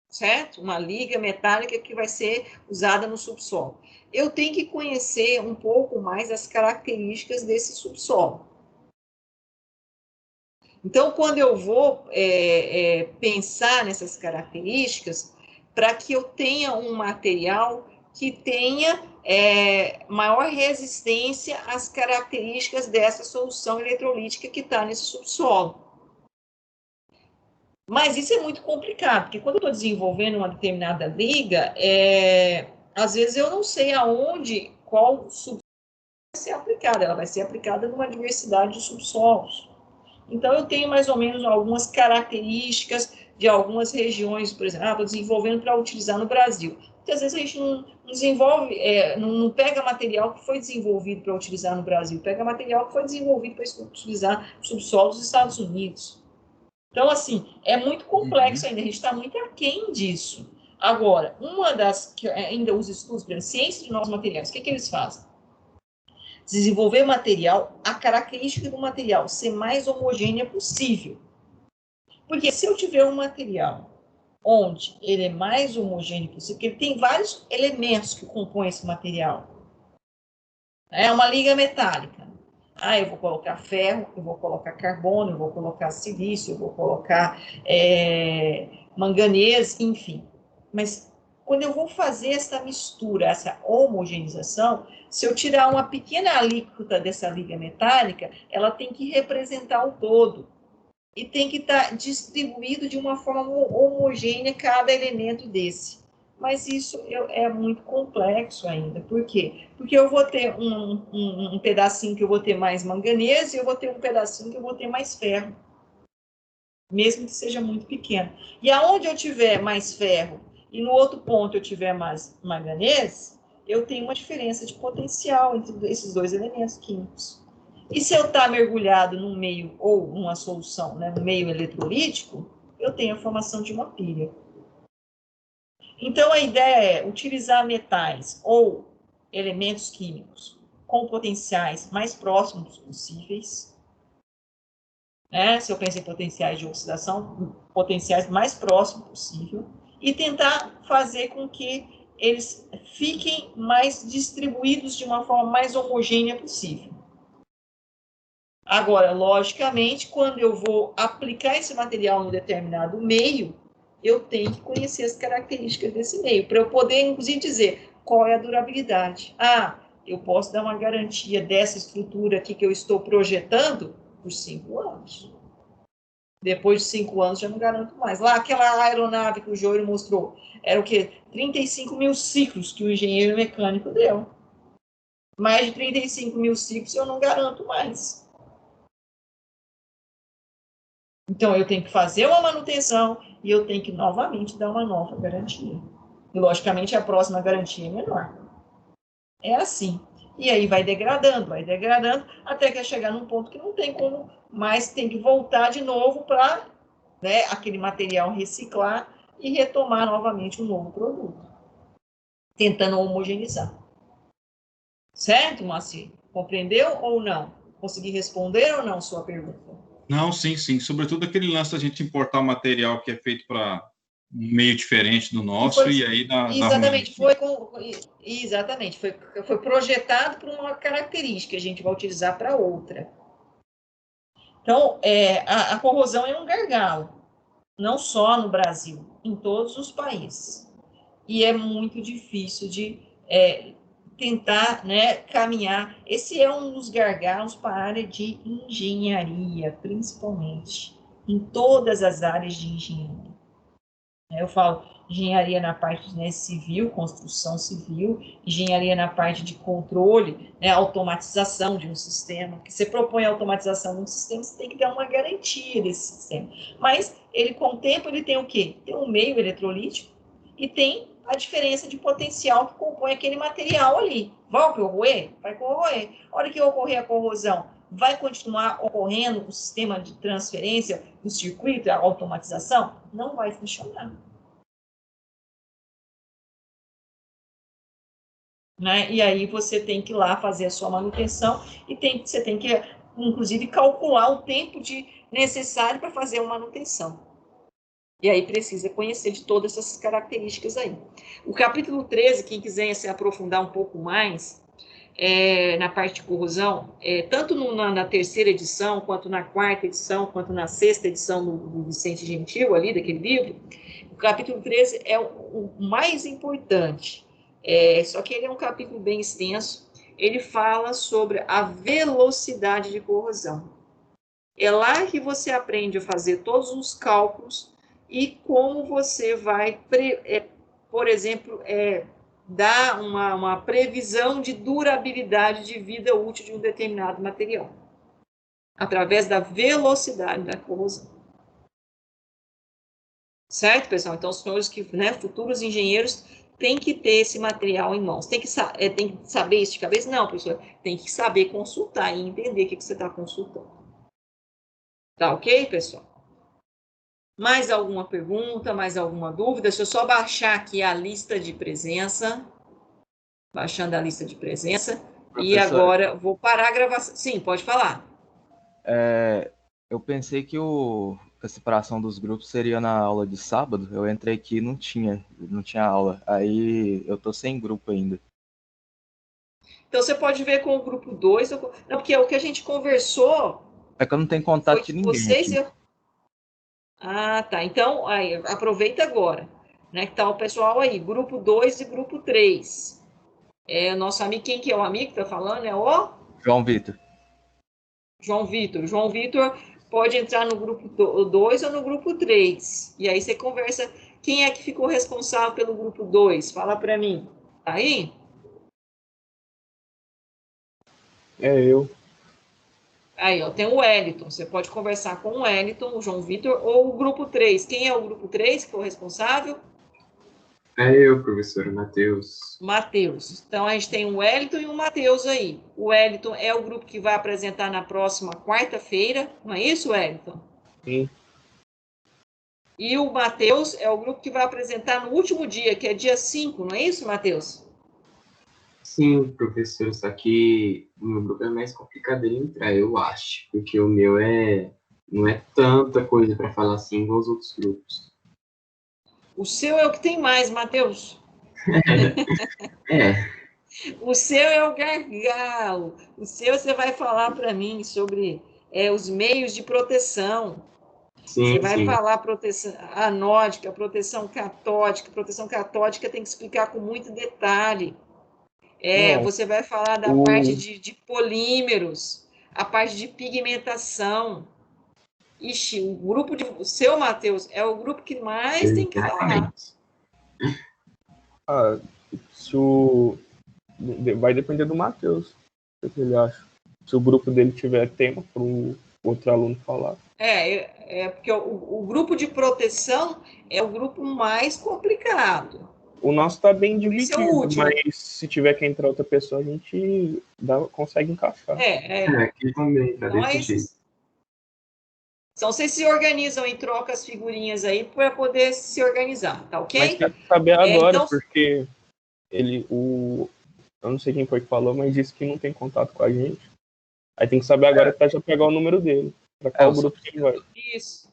certo? Uma liga metálica que vai ser usada no subsolo. Eu tenho que conhecer um pouco mais as características desse subsolo. Então, quando eu vou pensar nessas características, para que eu tenha um material que tenha maior resistência às características dessa solução eletrolítica que está nesse subsolo. Mas isso é muito complicado, porque quando eu estou desenvolvendo uma determinada liga, às vezes eu não sei qual subsolo vai ser aplicada. Ela vai ser aplicada numa diversidade de subsolos. Então, eu tenho mais ou menos algumas características de algumas regiões, por exemplo, estou desenvolvendo para utilizar no Brasil. Muitas vezes a gente não desenvolve, não pega material que foi desenvolvido para utilizar no Brasil, pega material que foi desenvolvido para utilizar subsolos dos Estados Unidos. Então, assim, é muito complexo ainda, a gente está muito aquém disso. Agora, que ainda os estudos, por exemplo, ciência de novos materiais, o que eles fazem? Desenvolver material, a característica do material ser mais homogênea possível. Porque se eu tiver um material onde ele é mais homogêneo possível, porque ele tem vários elementos que compõem esse material. É uma liga metálica. Eu vou colocar ferro, eu vou colocar carbono, eu vou colocar silício, eu vou colocar manganês, enfim. Mas quando eu vou fazer essa mistura, essa homogeneização, se eu tirar uma pequena alíquota dessa liga metálica, ela tem que representar o todo. E tem que estar distribuído de uma forma homogênea cada elemento desse. Mas isso é muito complexo ainda. Por quê? Porque eu vou ter um pedacinho que eu vou ter mais manganês e eu vou ter um pedacinho que eu vou ter mais ferro. Mesmo que seja muito pequeno. E aonde eu tiver mais ferro e no outro ponto eu tiver mais manganês, eu tenho uma diferença de potencial entre esses dois elementos químicos. E se eu estar mergulhado num meio, ou numa solução, né, no meio eletrolítico, eu tenho a formação de uma pilha. Então, a ideia é utilizar metais ou elementos químicos com potenciais mais próximos possíveis. Né? Se eu penso em potenciais de oxidação, potenciais mais próximos possível. E tentar fazer com que eles fiquem mais distribuídos de uma forma mais homogênea possível. Agora, logicamente, quando eu vou aplicar esse material em um determinado meio, eu tenho que conhecer as características desse meio, para eu poder, inclusive, dizer qual é a durabilidade. Ah, eu posso dar uma garantia dessa estrutura aqui que eu estou projetando por 5 anos. Depois de 5 anos, já não garanto mais. Lá, aquela aeronave que o Joelho mostrou, era o quê? 35 mil ciclos que o engenheiro mecânico deu. Mais de 35 mil ciclos eu não garanto mais. Então, eu tenho que fazer uma manutenção e eu tenho que, novamente, dar uma nova garantia. E, logicamente, a próxima garantia é menor. É assim. E aí vai degradando, até que chegar num ponto que não tem como mais, tem que voltar de novo para, né, aquele material reciclar e retomar novamente um novo produto. Tentando homogeneizar. Certo, Moacir? Compreendeu ou não? Consegui responder ou não sua pergunta? Não, sim, sim. Sobretudo aquele lance da gente importar material que é feito para um meio diferente do nosso, e aí dá exatamente, exatamente, foi projetado por uma característica, a gente vai utilizar para outra. Então, a corrosão é um gargalo, não só no Brasil, em todos os países. E é muito difícil de tentar, né, caminhar. Esse é um dos gargalos para a área de engenharia, principalmente, em todas as áreas de engenharia. Eu falo engenharia na parte, né, civil, construção civil, engenharia na parte de controle, né, automatização de um sistema. Porque você propõe a automatização de um sistema, você tem que dar uma garantia desse sistema. Mas ele, com o tempo, ele tem o quê? Tem um meio eletrolítico e tem a diferença de potencial que compõe aquele material ali. Vai corroer? Vai corroer. A hora que ocorrer a corrosão, vai continuar ocorrendo o sistema de transferência, o circuito, a automatização? Não vai funcionar. Né? E aí você tem que ir lá fazer a sua manutenção e você tem que, inclusive, calcular o tempo necessário para fazer a manutenção. E aí precisa conhecer de todas essas características aí. O capítulo 13, quem quiser se aprofundar um pouco mais, na parte de corrosão, tanto na terceira edição, quanto na quarta edição, quanto na sexta edição do Vicente Gentil, ali, daquele livro, o capítulo 13 é o mais importante. Só que ele é um capítulo bem extenso, ele fala sobre a velocidade de corrosão. É lá que você aprende a fazer todos os cálculos e como você vai, por exemplo, dar uma previsão de durabilidade de vida útil de um determinado material, através da velocidade da corrosão. Certo, pessoal? Então, os senhores futuros engenheiros têm que ter esse material em mãos. Tem que saber isso de cabeça? Não, professor. Tem que saber consultar e entender o que você está consultando. Tá ok, pessoal? Mais alguma pergunta, mais alguma dúvida? Deixa eu só baixar aqui a lista de presença. Baixando a lista de presença. Professor, e agora vou parar a gravação. Sim, pode falar. Eu pensei que a separação dos grupos seria na aula de sábado. Eu entrei aqui e não tinha aula. Aí eu tô sem grupo ainda. Então você pode ver com o grupo 2. Não, porque o que a gente conversou. É que eu não tenho contato de ninguém. Ah, tá. Então, aí, aproveita agora, né? Que tá o pessoal aí, grupo 2 e grupo 3. O nosso amigo, quem que é o amigo que tá falando? É o? João Vitor. João Vitor. João Vitor pode entrar no grupo 2 ou no grupo 3. E aí você conversa, quem é que ficou responsável pelo grupo 2? Fala para mim. Tá aí? É eu. Aí, ó, tem o Wellington. Você pode conversar com o Wellington, o João Vitor, ou o grupo 3. Quem é o grupo 3 que foi o responsável? É eu, professor, Matheus. Matheus. Então, a gente tem o Wellington e o Matheus aí. O Wellington é o grupo que vai apresentar na próxima quarta-feira. Não é isso, Wellington? Sim. E o Matheus é o grupo que vai apresentar no último dia, que é dia 5. Não é isso, Matheus? Sim, professor, só que o meu grupo é mais complicado de entrar, eu acho, porque o meu não é tanta coisa para falar assim igual os outros grupos. O seu é o que tem mais, Matheus. O seu é o gargalo. O seu você vai falar para mim sobre os meios de proteção. Sim, Você vai sim. falar proteção anódica, proteção catódica. Proteção catódica tem que explicar com muito detalhe. Não, Você vai falar da parte de polímeros, a parte de pigmentação. Ixi, o seu, Matheus, é o grupo que mais tem que falar. Vai depender do Matheus, o que ele acha. Se o grupo dele tiver tema para o outro aluno falar. Porque o grupo de proteção é o grupo mais complicado. O nosso está bem Por isso é o dividido, último. mas se tiver que entrar outra pessoa, a gente consegue encaixar. Aqui também, tá Então desse jeito. Então, vocês se organizam e trocam as figurinhas aí para poder se organizar, tá ok? Mas tem que saber agora, então, porque eu não sei quem foi que falou, mas disse que não tem contato com a gente. Aí tem que saber agora para já pegar o número dele, para qual grupo que ele vai. Isso.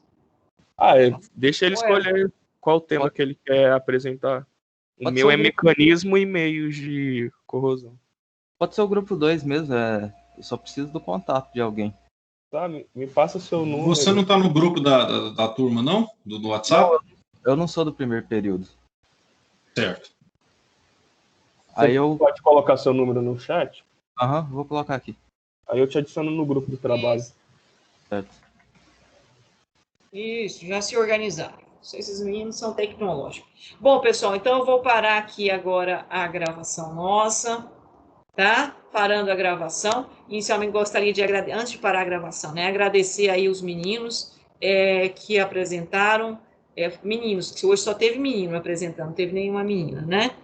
Deixa ele escolher qual tema que ele quer apresentar. O meu é mecanismo e meios de corrosão. Pode ser o grupo 2 mesmo, eu só preciso do contato de alguém. Tá, me passa seu número. Você não está no grupo da turma, não? Do WhatsApp? Não, eu não sou do primeiro período. Certo. Aí pode colocar seu número no chat? Vou colocar aqui. Aí eu te adiciono no grupo do trabalho. Certo. Isso, já se organizaram. Esses meninos são tecnológicos. Bom, pessoal, então eu vou parar aqui agora a gravação nossa, tá? Parando a gravação. Inicialmente gostaria de agradecer, antes de parar a gravação, né? Agradecer aí os meninos que apresentaram, meninos, que hoje só teve menino apresentando, não teve nenhuma menina, né?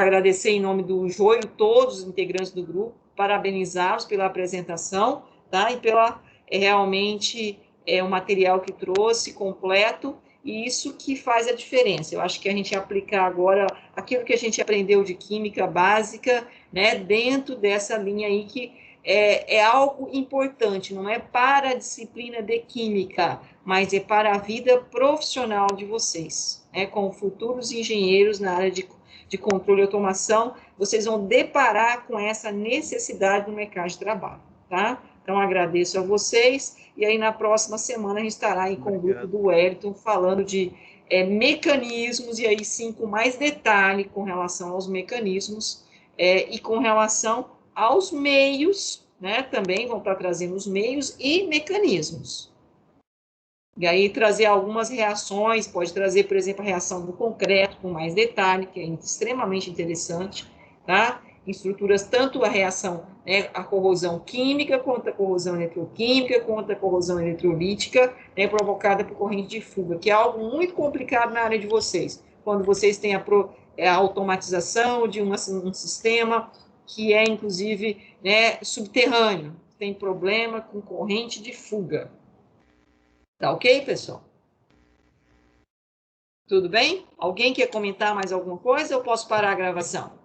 Agradecer em nome do Joio todos os integrantes do grupo, parabenizá-los pela apresentação, tá? E pela realmente o material que trouxe completo, e isso que faz a diferença. Eu acho que a gente aplicar agora aquilo que a gente aprendeu de química básica, né, dentro dessa linha aí que é algo importante, não é para a disciplina de química, mas é para a vida profissional de vocês, né, como futuros engenheiros na área de controle e automação, vocês vão deparar com essa necessidade no mercado de trabalho, tá? Então, agradeço a vocês, e aí na próxima semana a gente estará aí com o grupo do Wellington falando de mecanismos, e aí sim com mais detalhe com relação aos mecanismos e com relação aos meios, né, também vão estar trazendo os meios e mecanismos. E aí trazer algumas reações, pode trazer, por exemplo, a reação do concreto com mais detalhe, que é extremamente interessante, tá? Em estruturas, tanto a reação, né, a corrosão química, quanto a corrosão eletroquímica, quanto a corrosão eletrolítica, né, provocada por corrente de fuga, que é algo muito complicado na área de vocês, quando vocês têm a automatização de um sistema que é, inclusive, né, subterrâneo, tem problema com corrente de fuga. Tá ok, pessoal? Tudo bem? Alguém quer comentar mais alguma coisa ou posso parar a gravação?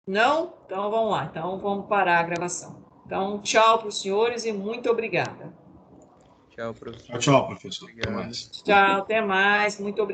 Não? Então vamos lá. Então vamos parar a gravação. Então, tchau para os senhores e muito obrigada. Tchau, professor. Tchau, professor. Até mais. Tchau, até mais. Muito obrigada.